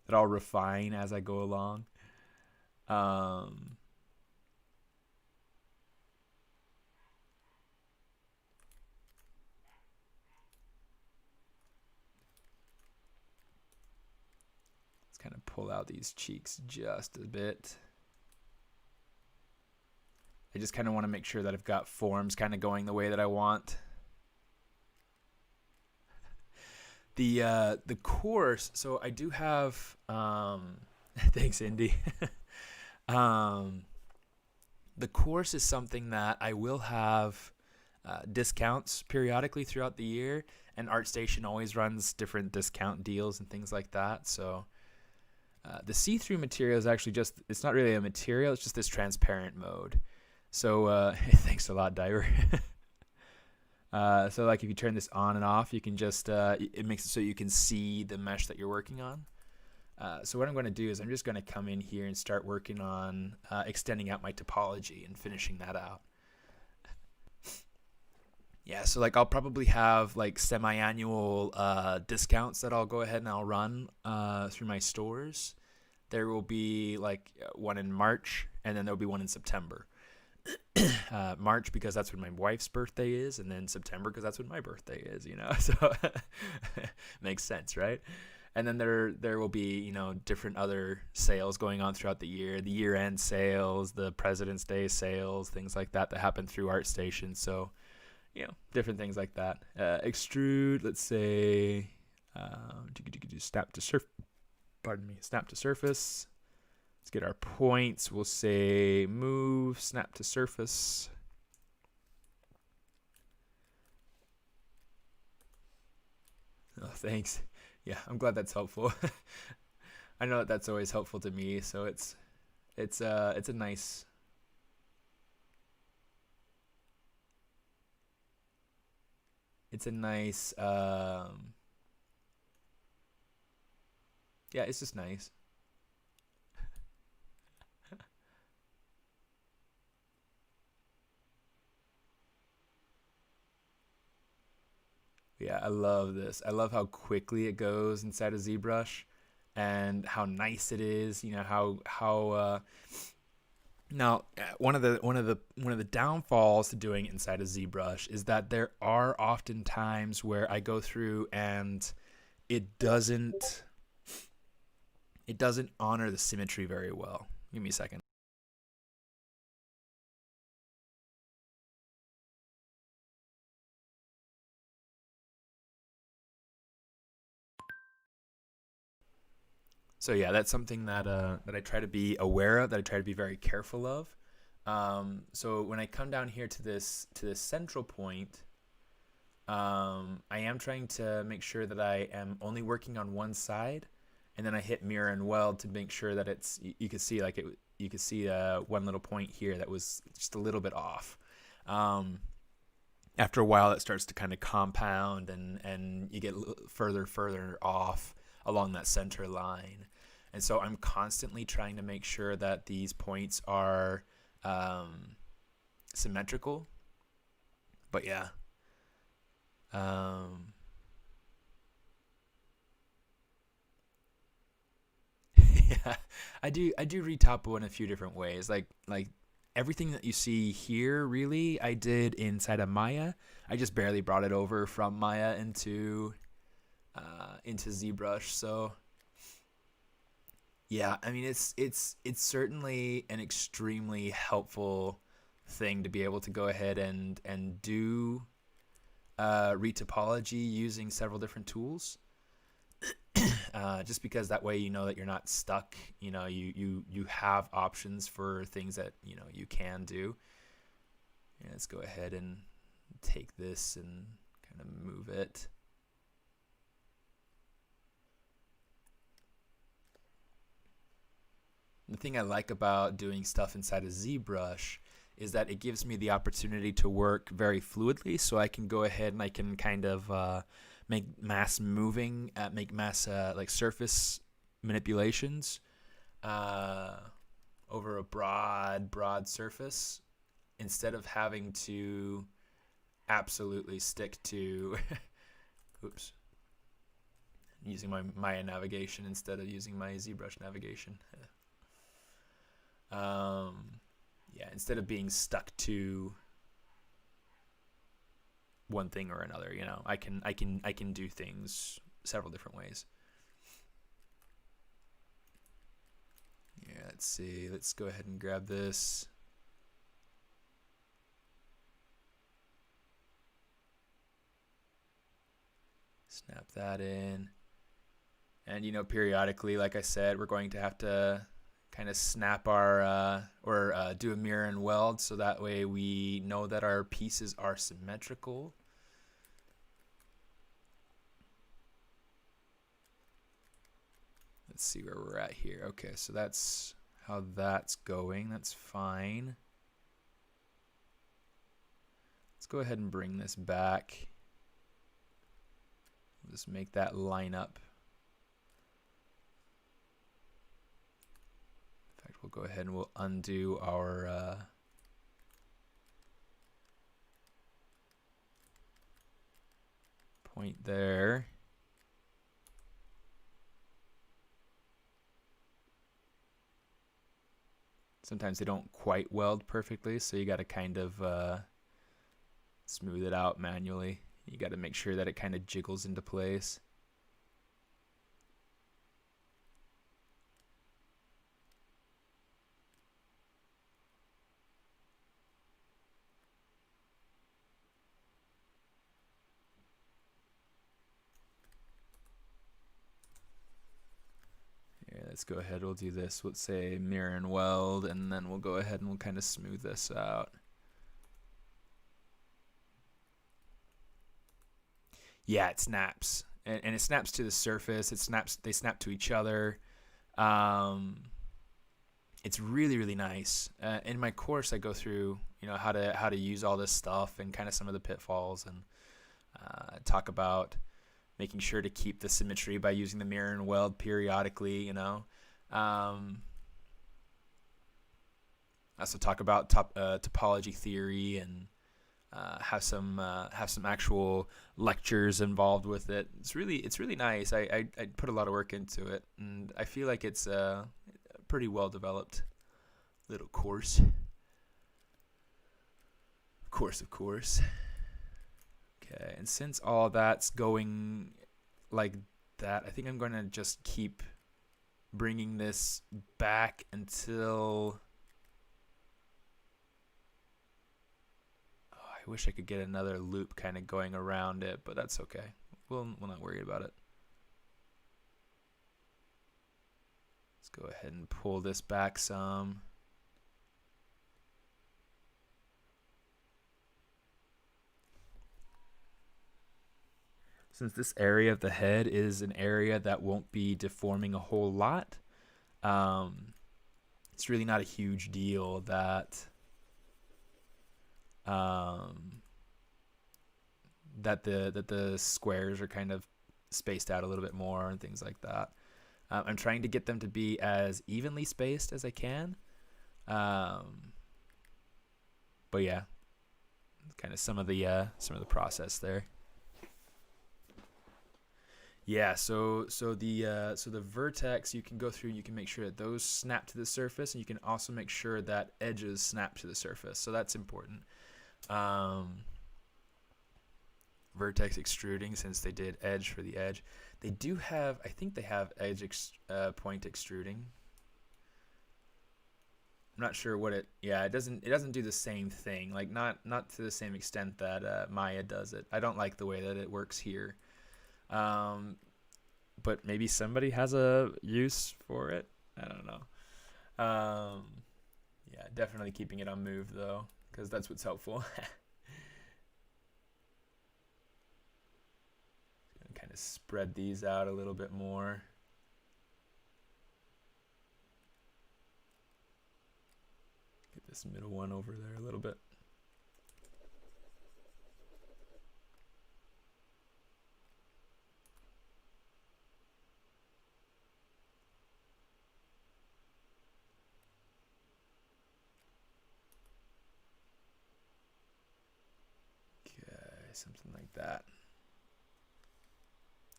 That I'll refine as I go along. Let's kind of pull out these cheeks just a bit. I just kind of want to make sure that I've got forms kind of going the way that I want. The course, so I do have thanks Indy. The course is something that I will have discounts periodically throughout the year, and ArtStation always runs different discount deals and things like that. So the see-through material is actually just, it's not really a material, it's just this transparent mode. So thanks a lot, Diver. So like if you turn this on and off, you can just, it makes it so you can see the mesh that you're working on. So what I'm going to do is I'm just going to come in here and start working on extending out my topology and finishing that out. Yeah, so like I'll probably have like semi-annual discounts that I'll go ahead and I'll run through my stores. There will be like one in March, and then there'll be one in September. March because that's when my wife's birthday is, and then September because that's when my birthday is, you know. So makes sense, right? And then there will be, you know, different other sales going on throughout the year, the year-end sales, the President's Day sales, things like that happen through ArtStation. So, you know, different things like that. Extrude, let's say, snap to surface. Let's get our points. We'll say move, snap to surface. Oh, thanks. Yeah, I'm glad that's helpful. I know that's always helpful to me, so it's a nice. It's a nice. Yeah, it's just nice. Yeah, I love this. I love how quickly it goes inside of ZBrush, and how nice it is. You know how now one of the downfalls to doing it inside of ZBrush is that there are often times where I go through and it doesn't honor the symmetry very well. Give me a second. So yeah, that's something that I try to be aware of, that I try to be very careful of. So when I come down here to this central point, I am trying to make sure that I am only working on one side, and then I hit mirror and weld to make sure that it's, you could see like you could see one little point here that was just a little bit off. After a while, it starts to kind of compound, and you get further off along that center line. And so I'm constantly trying to make sure that these points are symmetrical. But yeah. Yeah, I do read Topo in a few different ways. Like everything that you see here, really, I did inside of Maya. I just barely brought it over from Maya into ZBrush. So yeah, I mean it's certainly an extremely helpful thing to be able to go ahead and do retopology using several different tools. Just because that way you know that you're not stuck. You have options for things that you can do. Yeah, let's go ahead and take this and kind of move it. The thing I like about doing stuff inside of ZBrush is that it gives me the opportunity to work very fluidly, so I can go ahead and I can kind of make mass moving, make mass like surface manipulations over a broad surface, instead of having to absolutely stick to oops, using my Maya navigation instead of using my ZBrush navigation. Yeah, instead of being stuck to one thing or another, I can do things several different ways. Yeah, let's see. Let's go ahead and grab this. Snap that in. And periodically, like I said, we're going to have to kind of snap our or do a mirror and weld, so that way we know that our pieces are symmetrical. Let's see where we're at here. Okay, so that's how that's going. That's fine. Let's go ahead and bring this back. Just make that line up. In fact, we'll go ahead and we'll undo our point there. Sometimes they don't quite weld perfectly, so you got to kind of smooth it out manually. You got to make sure that it kind of jiggles into place. Let's go ahead, we'll do this. Let's say mirror and weld, and then we'll go ahead and we'll kind of smooth this out. Yeah, it snaps, and it snaps to the surface. They snap to each other. It's really nice. In my course, I go through how to use all this stuff and kind of some of the pitfalls, and talk about making sure to keep the symmetry by using the mirror and weld periodically. I also talk about topology theory, and have some actual lectures involved with it. It's really nice. I put a lot of work into it, and I feel like it's a pretty well developed little course. Of course. Okay, and since all that's going like that, I think I'm going to just keep bringing this back until... Oh, I wish I could get another loop kind of going around it, but that's okay. We'll not worry about it. Let's go ahead and pull this back some. since this area of the head is an area that won't be deforming a whole lot, it's really not a huge deal that the squares are kind of spaced out a little bit more and things like that. I'm trying to get them to be as evenly spaced as I can. But yeah, kind of some of the process there. Yeah, so the vertex you can go through, you can make sure that those snap to the surface, and you can also make sure that edges snap to the surface. So that's important. Vertex extruding, since they did edge for the edge. They do have, I think they have edge point extruding. I'm not sure what it doesn't do the same thing, like not to the same extent that Maya does it. I don't like the way that it works here. But maybe somebody has a use for it. I don't know. Yeah, definitely keeping it on move though, because that's what's helpful. Kind of spread these out a little bit more. Get this middle one over there a little bit. Okay, something like that.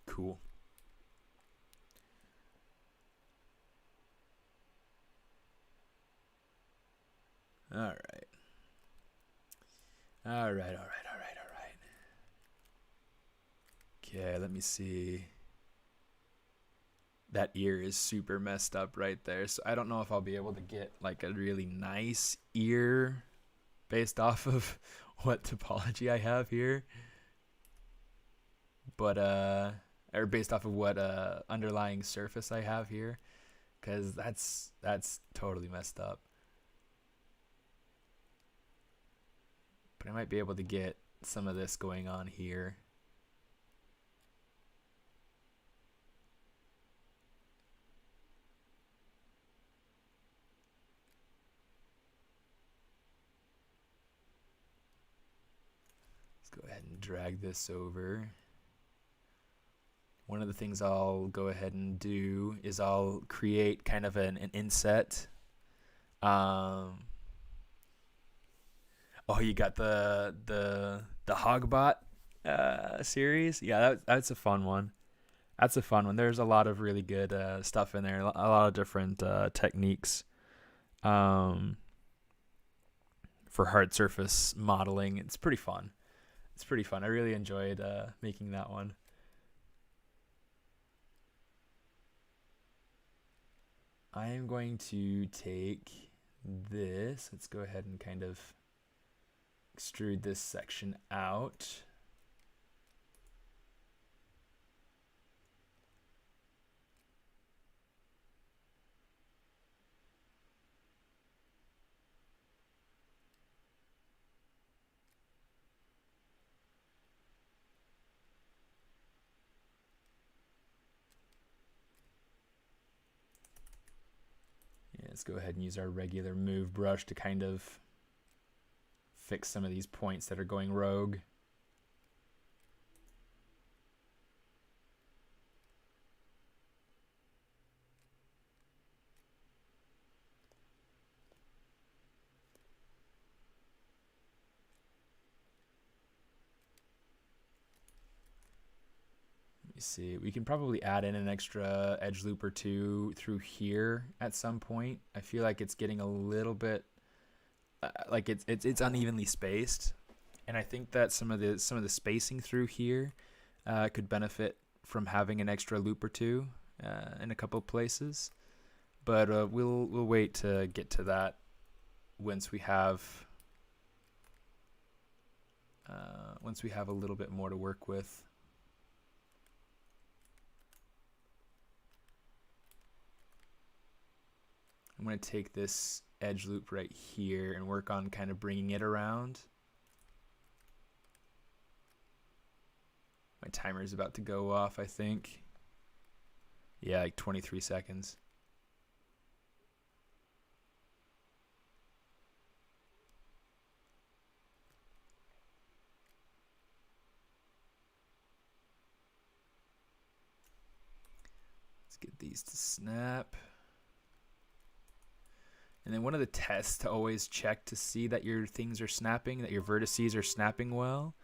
Cool. All right. Okay, let me see. That ear is super messed up right there. So I don't know if I'll be able to get like a really nice ear based off of what topology I have here. But or based off of what underlying surface I have here, because that's totally messed up. But I might be able to get some of this going on here. Let's go ahead and drag this over. One of the things I'll go ahead and do is I'll create kind of an inset. Oh, you got the Hogbot series? Yeah, that's a fun one. That's a fun one. There's a lot of really good stuff in there. A lot of different techniques for hard surface modeling. It's pretty fun. I really enjoyed making that one. I am going to take this. Let's go ahead and kind of extrude this section out. Let's go ahead and use our regular move brush to kind of fix some of these points that are going rogue. See, we can probably add in an extra edge loop or two through here at some point. I feel like it's getting a little bit like it's unevenly spaced, and I think that some of the spacing through here could benefit from having an extra loop or two in a couple of places. But we'll wait to get to that once we have a little bit more to work with. I'm going to take this edge loop right here and work on kind of bringing it around. My timer is about to go off, I think. Yeah, like 23 seconds. Let's get these to snap. And then one of the tests to always check to see that your things are snapping, that your vertices are snapping well,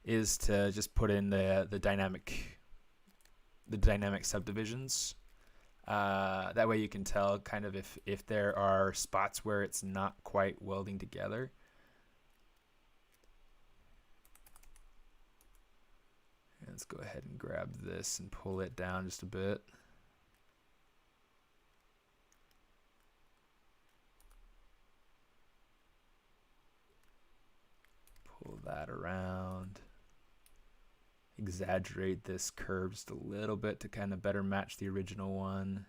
is to just put in the dynamic subdivisions. That way you can tell kind of if there are spots where it's not quite welding together. And let's go ahead and grab this and pull it down just a bit. Pull that around. Exaggerate this curve just a little bit to kind of better match the original one.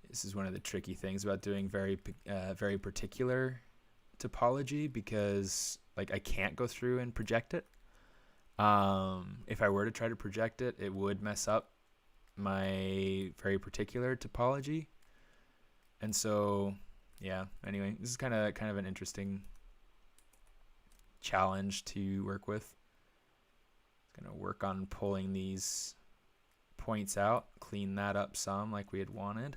This is one of the tricky things about doing very particular topology, because like I can't go through and project it. If I were to try to project it, it would mess up my very particular topology. And so, yeah, anyway, this is kind of an interesting challenge to work with. It's going to work on pulling these points out, clean that up some like we had wanted.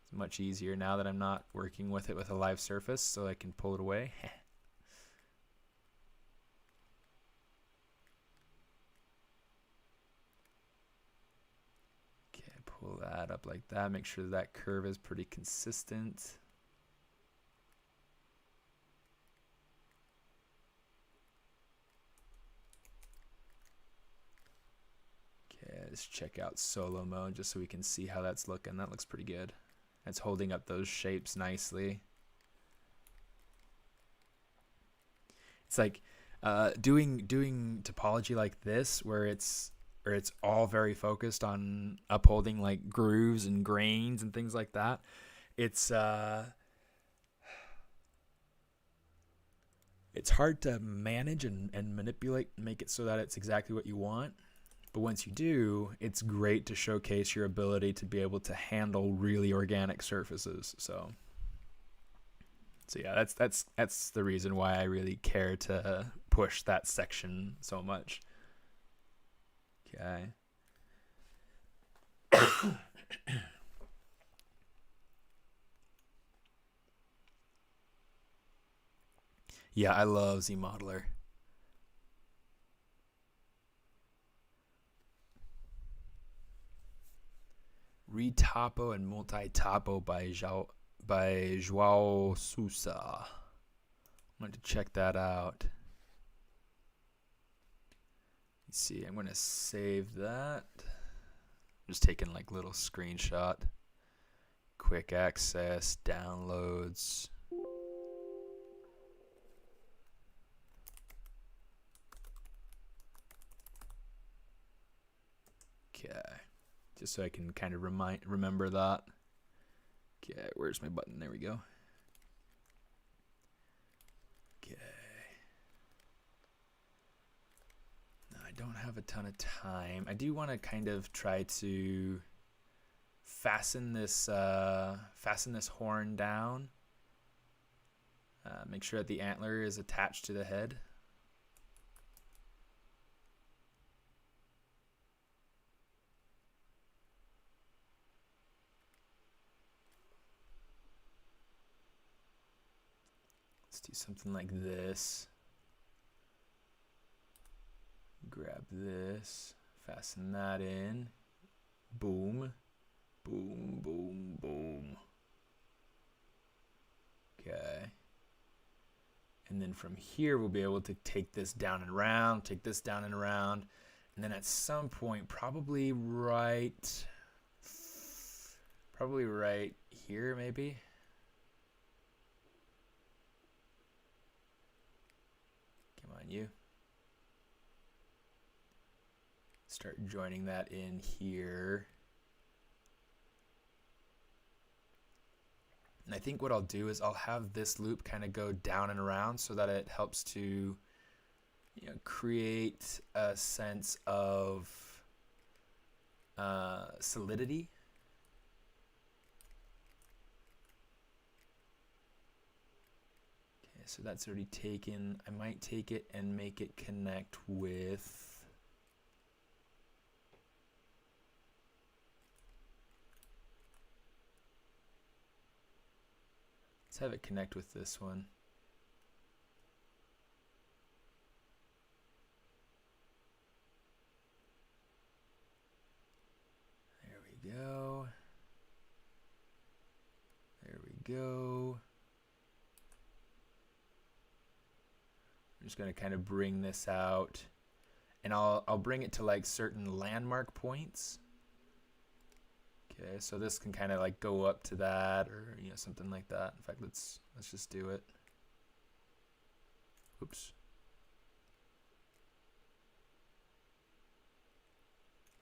It's much easier now that I'm not working with it with a live surface, so I can pull it away. Pull that up like that. Make sure that curve is pretty consistent. Okay, let's check out solo mode just so we can see how that's looking. That looks pretty good. It's holding up those shapes nicely. It's like doing topology like this where it's all very focused on upholding like grooves and grains and things like that. It's hard to manage and manipulate and make it so that it's exactly what you want. But once you do, it's great to showcase your ability to be able to handle really organic surfaces. So yeah, that's the reason why I really care to push that section so much. Okay. Yeah, I love ZModeler. Retopo and multi-topo by João Sousa. I'm going to check that out. Let's see, I'm going to save that. I'm just taking like little screenshot. Quick access, downloads. Okay. Just so I can kind of remember that. Okay, where's my button? There we go. Okay. Now, I don't have a ton of time. I do want to kind of try to fasten this horn down. Make sure that the antler is attached to the head. Let's do something like this. Grab this, fasten that in. Boom, boom, boom, boom. Okay. And then from here, we'll be able to take this down and around, take this down and around. And then at some point, probably right here, maybe. Come on, you. start joining that in here. And I think what I'll do is I'll have this loop kind of go down and around so that it helps to create a sense of solidity. Okay, so that's already taken. I might take it and make it connect with... Let's have it connect with this one. There we go. There we go. I'm just going to kind of bring this out, and I'll bring it to like certain landmark points. Okay, so this can kind of like go up to that, or something like that. In fact, let's just do it. Oops.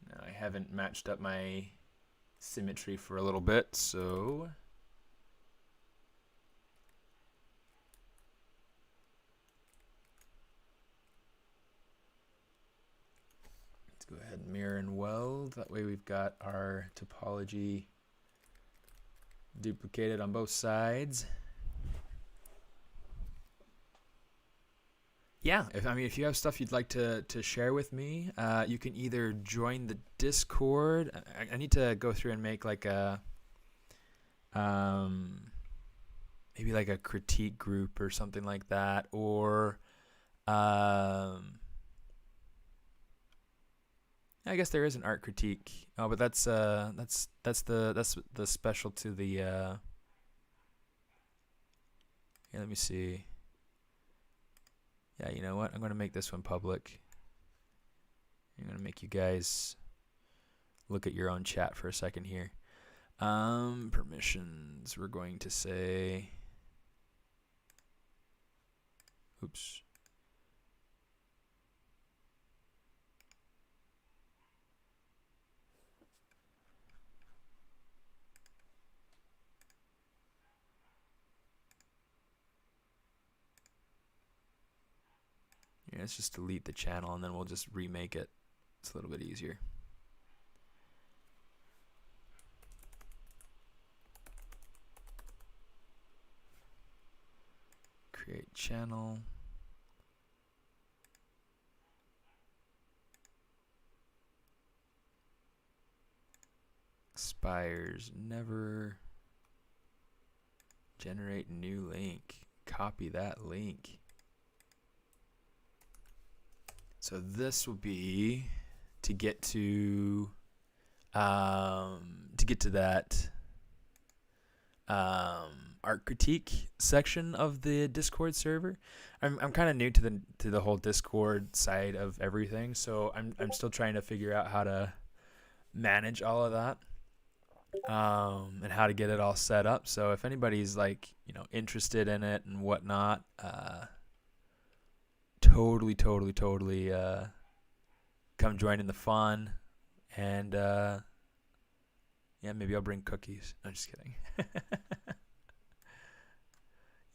Now I haven't matched up my symmetry for a little bit, so let's go ahead and mirror and weld. That way we've got our topology duplicated on both sides. Yeah, if you have stuff you'd like to share with me, you can either join the Discord. I need to go through and make like a maybe like a critique group or something like that, or I guess there is an art critique. Oh, but that's the special to the yeah, let me see. Yeah, you know what? I'm going to make this one public. I'm going to make you guys look at your own chat for a second here. Permissions, we're going to say, oops. Yeah, let's just delete the channel and then we'll just remake it. It's a little bit easier. Create channel. Expires never. Generate new link. Copy that link. So this will be to get to that art critique section of the Discord server. I'm kind of new to the whole Discord side of everything, so I'm still trying to figure out how to manage all of that and how to get it all set up. So if anybody's like interested in it and whatnot, totally come join in the fun. And yeah, maybe I'll bring cookies. I'm just kidding.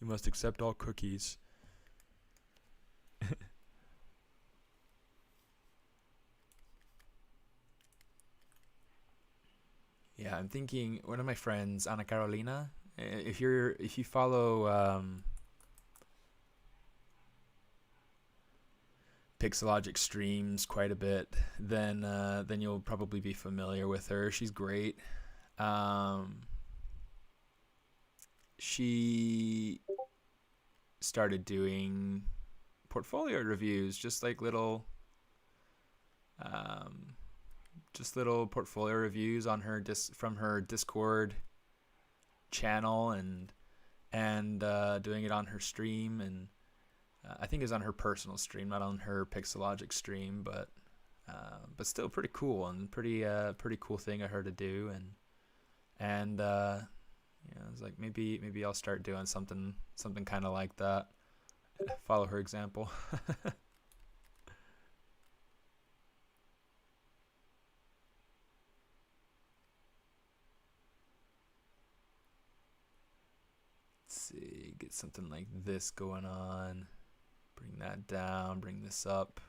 You must accept all cookies. Yeah, I'm thinking one of my friends, Ana Carolina, if you follow Pixelogic streams quite a bit, then you'll probably be familiar with her. She's great. She started doing portfolio reviews, just like little portfolio reviews on her from her Discord channel, and doing it on her stream, and I think it's on her personal stream, not on her Pixelogic stream, but still pretty cool, and pretty cool thing of her to do, and I was like, maybe I'll start doing something kind of like that. Follow her example. get something like this going on. Bring that down, bring this up.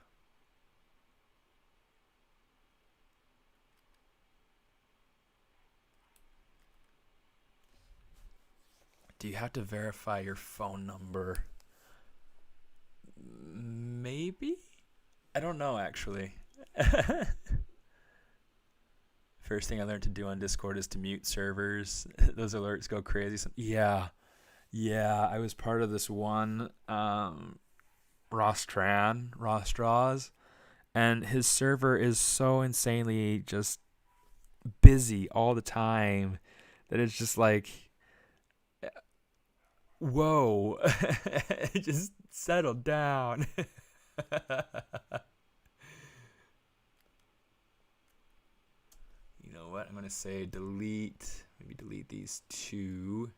Do you have to verify your phone number? Maybe? I don't know, actually. First thing I learned to do on Discord is to mute servers. Those alerts go crazy. Yeah, I was part of this one Rostraws, and his server is so insanely just busy all the time that it's just like, whoa, just settle down. You know what? I'm going to say delete. Maybe delete these two.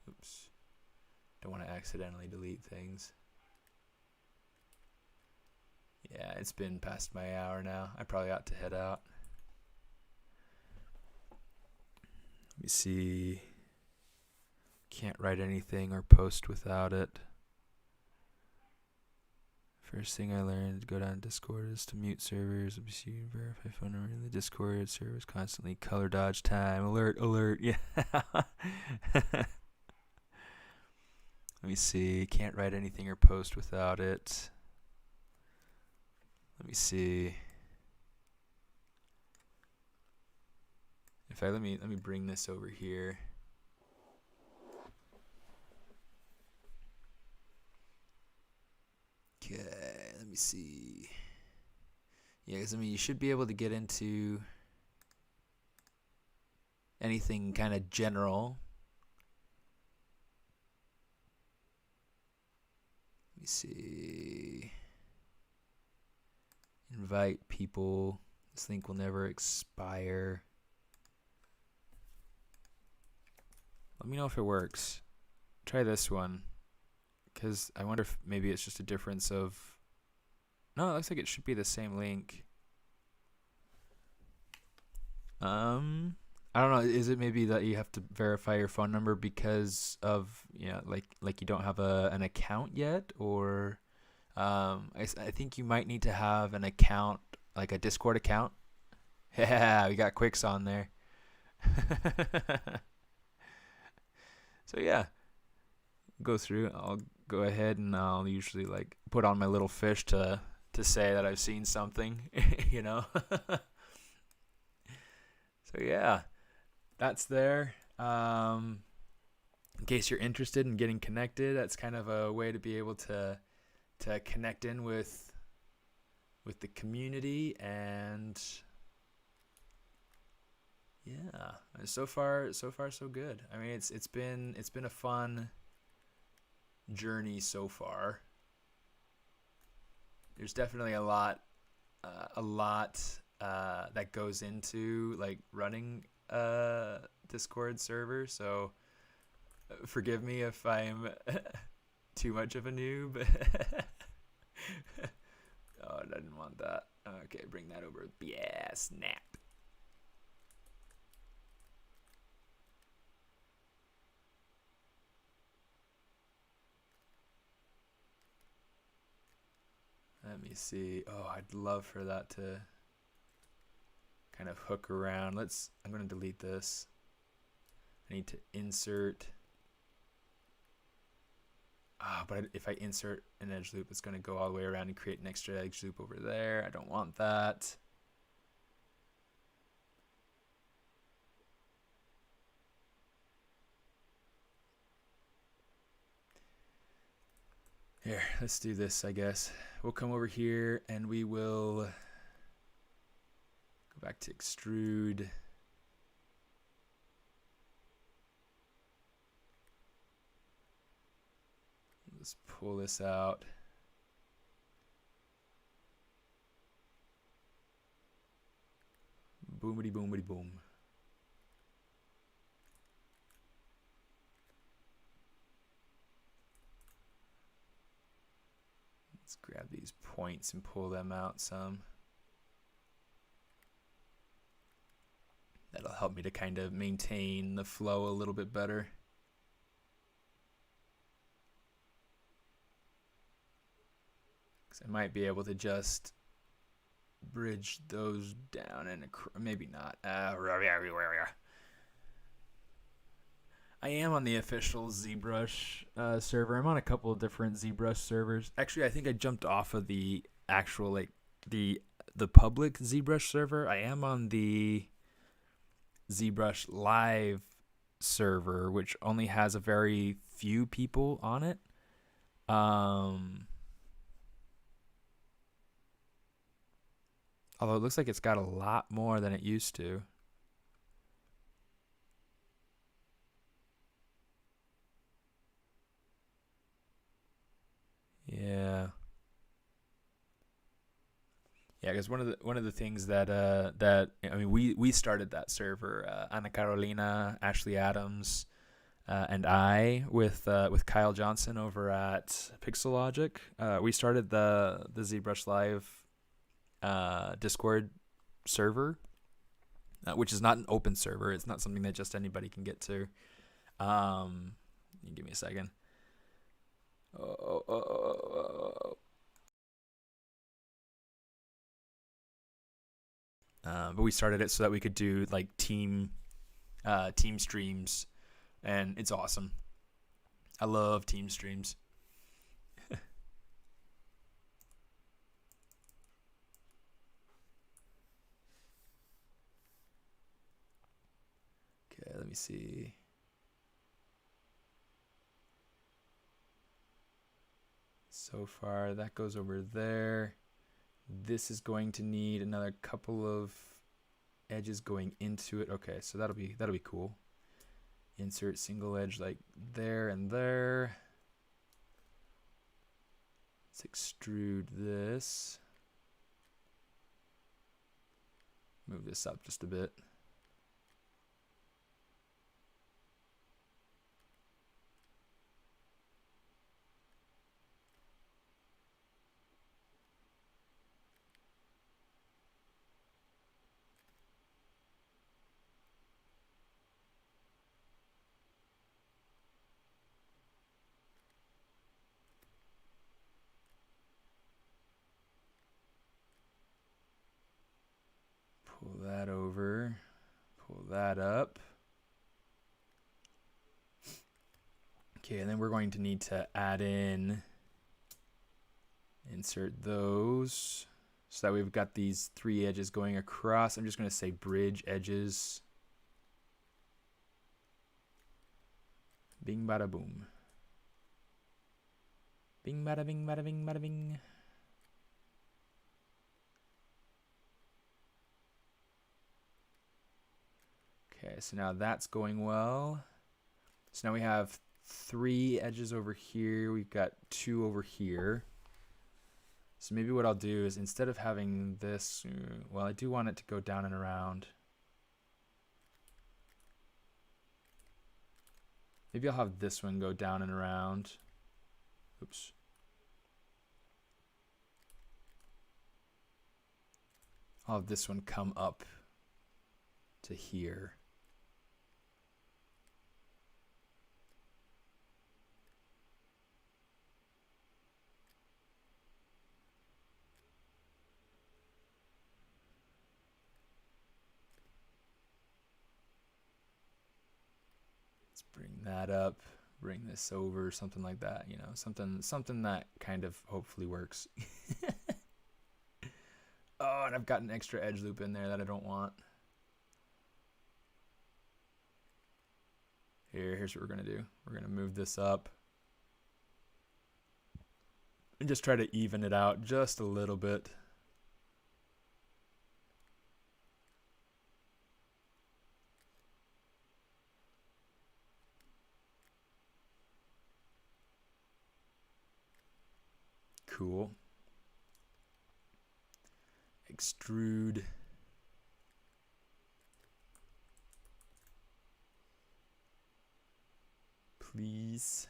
Oops. Don't want to accidentally delete things. Yeah, it's been past my hour now. I probably ought to head out. Let me see. Can't write anything or post without it. First thing I learned to go down Discord is to mute servers. Let me see, verify phone number. The Discord server is constantly color dodge time. Alert. Yeah. Let me see. Can't write anything or post without it. Let me see. Let me bring this over here. Okay, let me see. Yeah, because you should be able to get into anything kind of general. Let me see. Invite people. This link will never expire. Let me know if it works. Try this one. Because I wonder if maybe it's just a difference of... No, it looks like it should be the same link. I don't know. Is it maybe that you have to verify your phone number because of, like you don't have an account yet? Or I think you might need to have an account, like a Discord account. Yeah, we got Quicks on there. So yeah, go through. I'll go ahead and I'll usually like put on my little fish to say that I've seen something, you know. So yeah, that's there. In case you're interested in getting connected, that's kind of a way to be able to connect in with the community. And yeah, so far so good. I mean, it's been a fun journey so far. There's definitely a lot that goes into like running a Discord server, so forgive me if I'm too much of a noob. Oh, I didn't want that. Okay, bring that over. Yeah, snap. Let me see. Oh, I'd love for that to kind of hook around. I'm going to delete this. I need to insert. But if I insert an edge loop, it's going to go all the way around and create an extra edge loop over there. I don't want that. Here, let's do this, I guess. We'll come over here and we will go back to extrude. Let's pull this out. Boomity boomity boom. Let's grab these points and pull them out some. That'll help me to kind of maintain the flow a little bit better. Because I might be able to just bridge those down and maybe not. I am on the official ZBrush server. I'm on a couple of different ZBrush servers. Actually, I think I jumped off of the actual the public ZBrush server. I am on the ZBrush Live server, which only has a very few people on it. Although it looks like it's got a lot more than it used to. Yeah. Yeah, because one of the things that I mean we started that server, Ana Carolina, Ashley Adams, and I with Kyle Johnson over at Pixelogic. We started the ZBrush Live Discord server, which is not an open server. It's not something that just anybody can get to. Give me a second. But we started it so that we could do like team streams, and it's awesome. I love team streams. Okay, let me see. So far, that goes over there. This is going to need another couple of edges going into it. Okay, so that'll be cool. Insert single edge like there and there. Let's extrude this. Move this up just a bit. Pull that over, pull that up. Okay, and then we're going to need to add in, insert those, so that we've got these three edges going across. I'm just going to say bridge edges. Bing bada boom. Bing bada bing bada bing bada bing. Okay, so now that's going well. So now we have three edges over here. We've got two over here. So maybe what I'll do is, instead of having this, well, I do want it to go down and around. Maybe I'll have this one go down and around. Oops. I'll have this one come up to here. Bring that up, bring this over, something like that, you know, something that kind of hopefully works. Oh, and I've got an extra edge loop in there that I don't want. Here's what we're gonna do. We're gonna move this up and just try to even it out just a little bit. Cool. Extrude. please.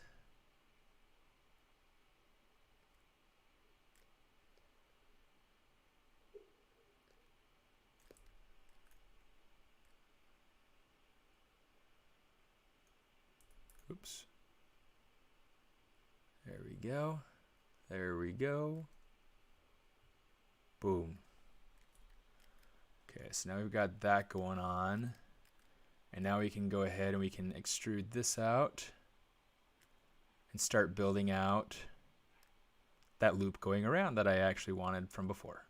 Oops. There we go. There we go. Boom. Okay, so now we've got that going on. And now we can go ahead and we can extrude this out and start building out that loop going around that I actually wanted from before.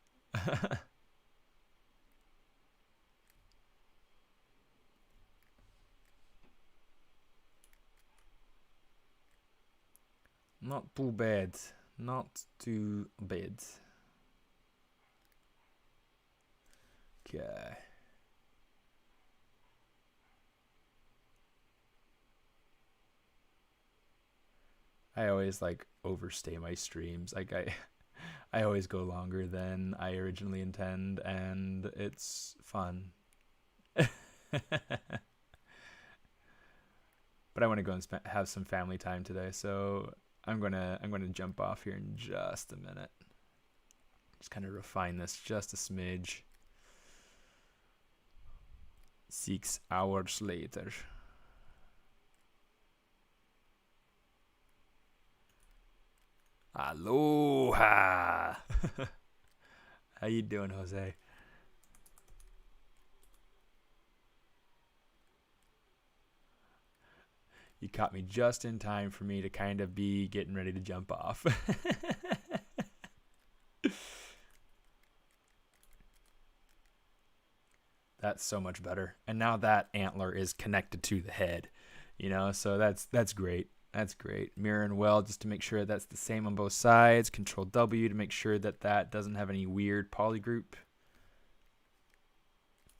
Not too bad. Not too bad. Okay. I always like overstay my streams. Like I always go longer than I originally intend, and it's fun. But I want to go and have some family time today, so I'm gonna jump off here in just a minute. Just kind of refine this just a smidge. 6 hours later. Aloha. How you doing, Jose? You caught me just in time for me to kind of be getting ready to jump off. That's so much better. And now that antler is connected to the head, you know, so that's great. That's great. Mirror and weld just to make sure that's the same on both sides. Control W to make sure that that doesn't have any weird polygroup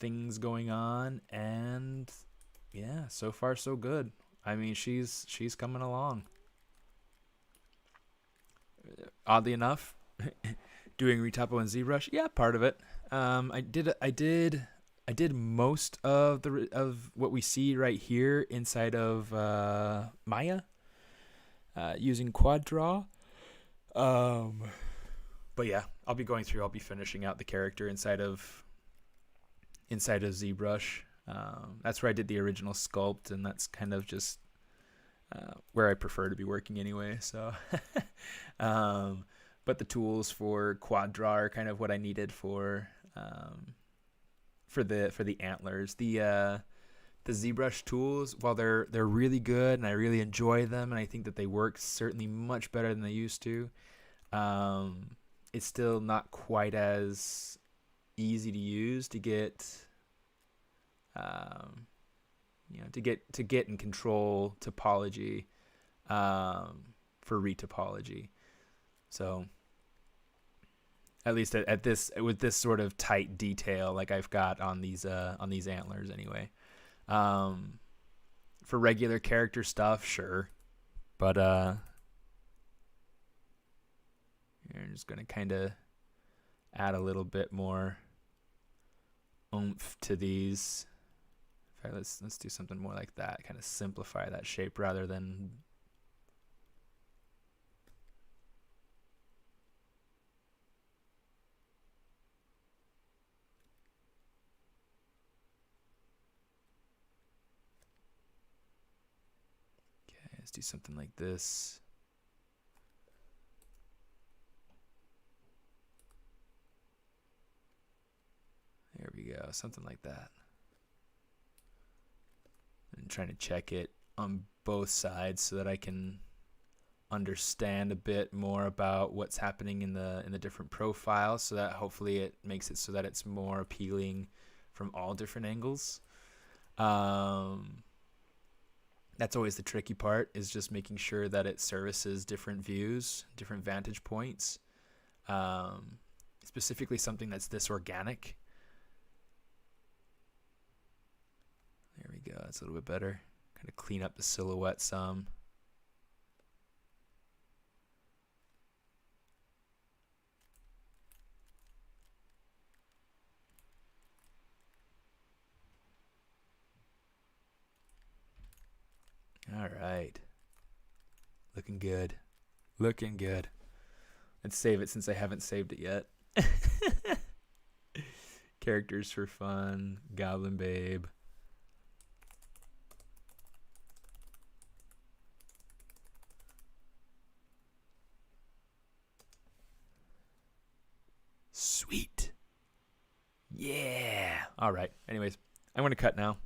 things going on. And yeah, so far so good. I mean, she's coming along. Oddly enough, doing Retopo and ZBrush, yeah, part of it. I did most of what we see right here inside of Maya. Using Quad Draw. But yeah, I'll be finishing out the character inside of ZBrush. That's where I did the original sculpt, and that's kind of just where I prefer to be working anyway. So, but the tools for Quad Draw are kind of what I needed for the antlers. The ZBrush tools, while they're really good and I really enjoy them and I think that they work certainly much better than they used to, it's still not quite as easy to use to get, to get and control topology for retopology. So at least at this with this sort of tight detail like I've got on these antlers anyway. For regular character stuff, sure, but I'm just gonna kind of add a little bit more oomph to these. In fact, let's do something more like that. Kind of simplify that shape rather than. Let's do something like this. There we go, something like that. And trying to check it on both sides so that I can understand a bit more about what's happening in the different profiles, so that hopefully it makes it so that it's more appealing from all different angles. That's always the tricky part, is just making sure that it services different views, different vantage points. Specifically something that's this organic. There we go, that's a little bit better. Kind of clean up the silhouette some. All right. Looking good. Looking good. Let's save it since I haven't saved it yet. Characters for fun. Goblin Babe. Sweet. Yeah. All right. Anyways, I'm going to cut now.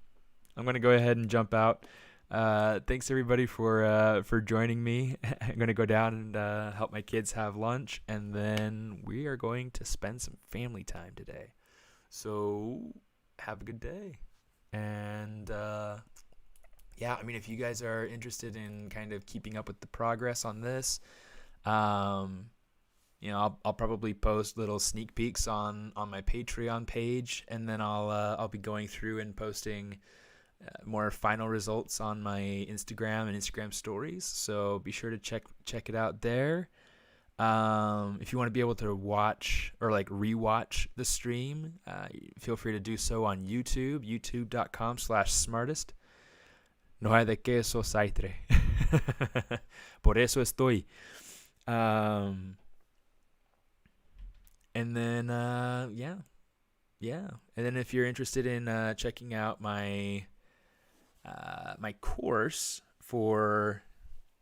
I'm going to go ahead and jump out. Thanks everybody for joining me. I'm going to go down and help my kids have lunch, and then we are going to spend some family time today. So have a good day. And yeah, I mean, if you guys are interested in kind of keeping up with the progress on this, you know, I'll probably post little sneak peeks on my Patreon page, and then I'll be going through and posting more final results on my Instagram and Instagram stories. So be sure to check it out there. If you want to be able to watch or like rewatch the stream, feel free to do so on YouTube, youtube.com/smartist. No hay de queso, Saitre. Por eso estoy. And then, yeah. And then if you're interested in checking out my my course for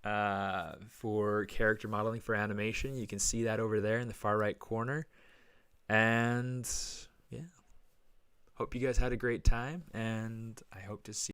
character modeling for animation, you can see that over there in the far right corner. And yeah, hope you guys had a great time, and I hope to see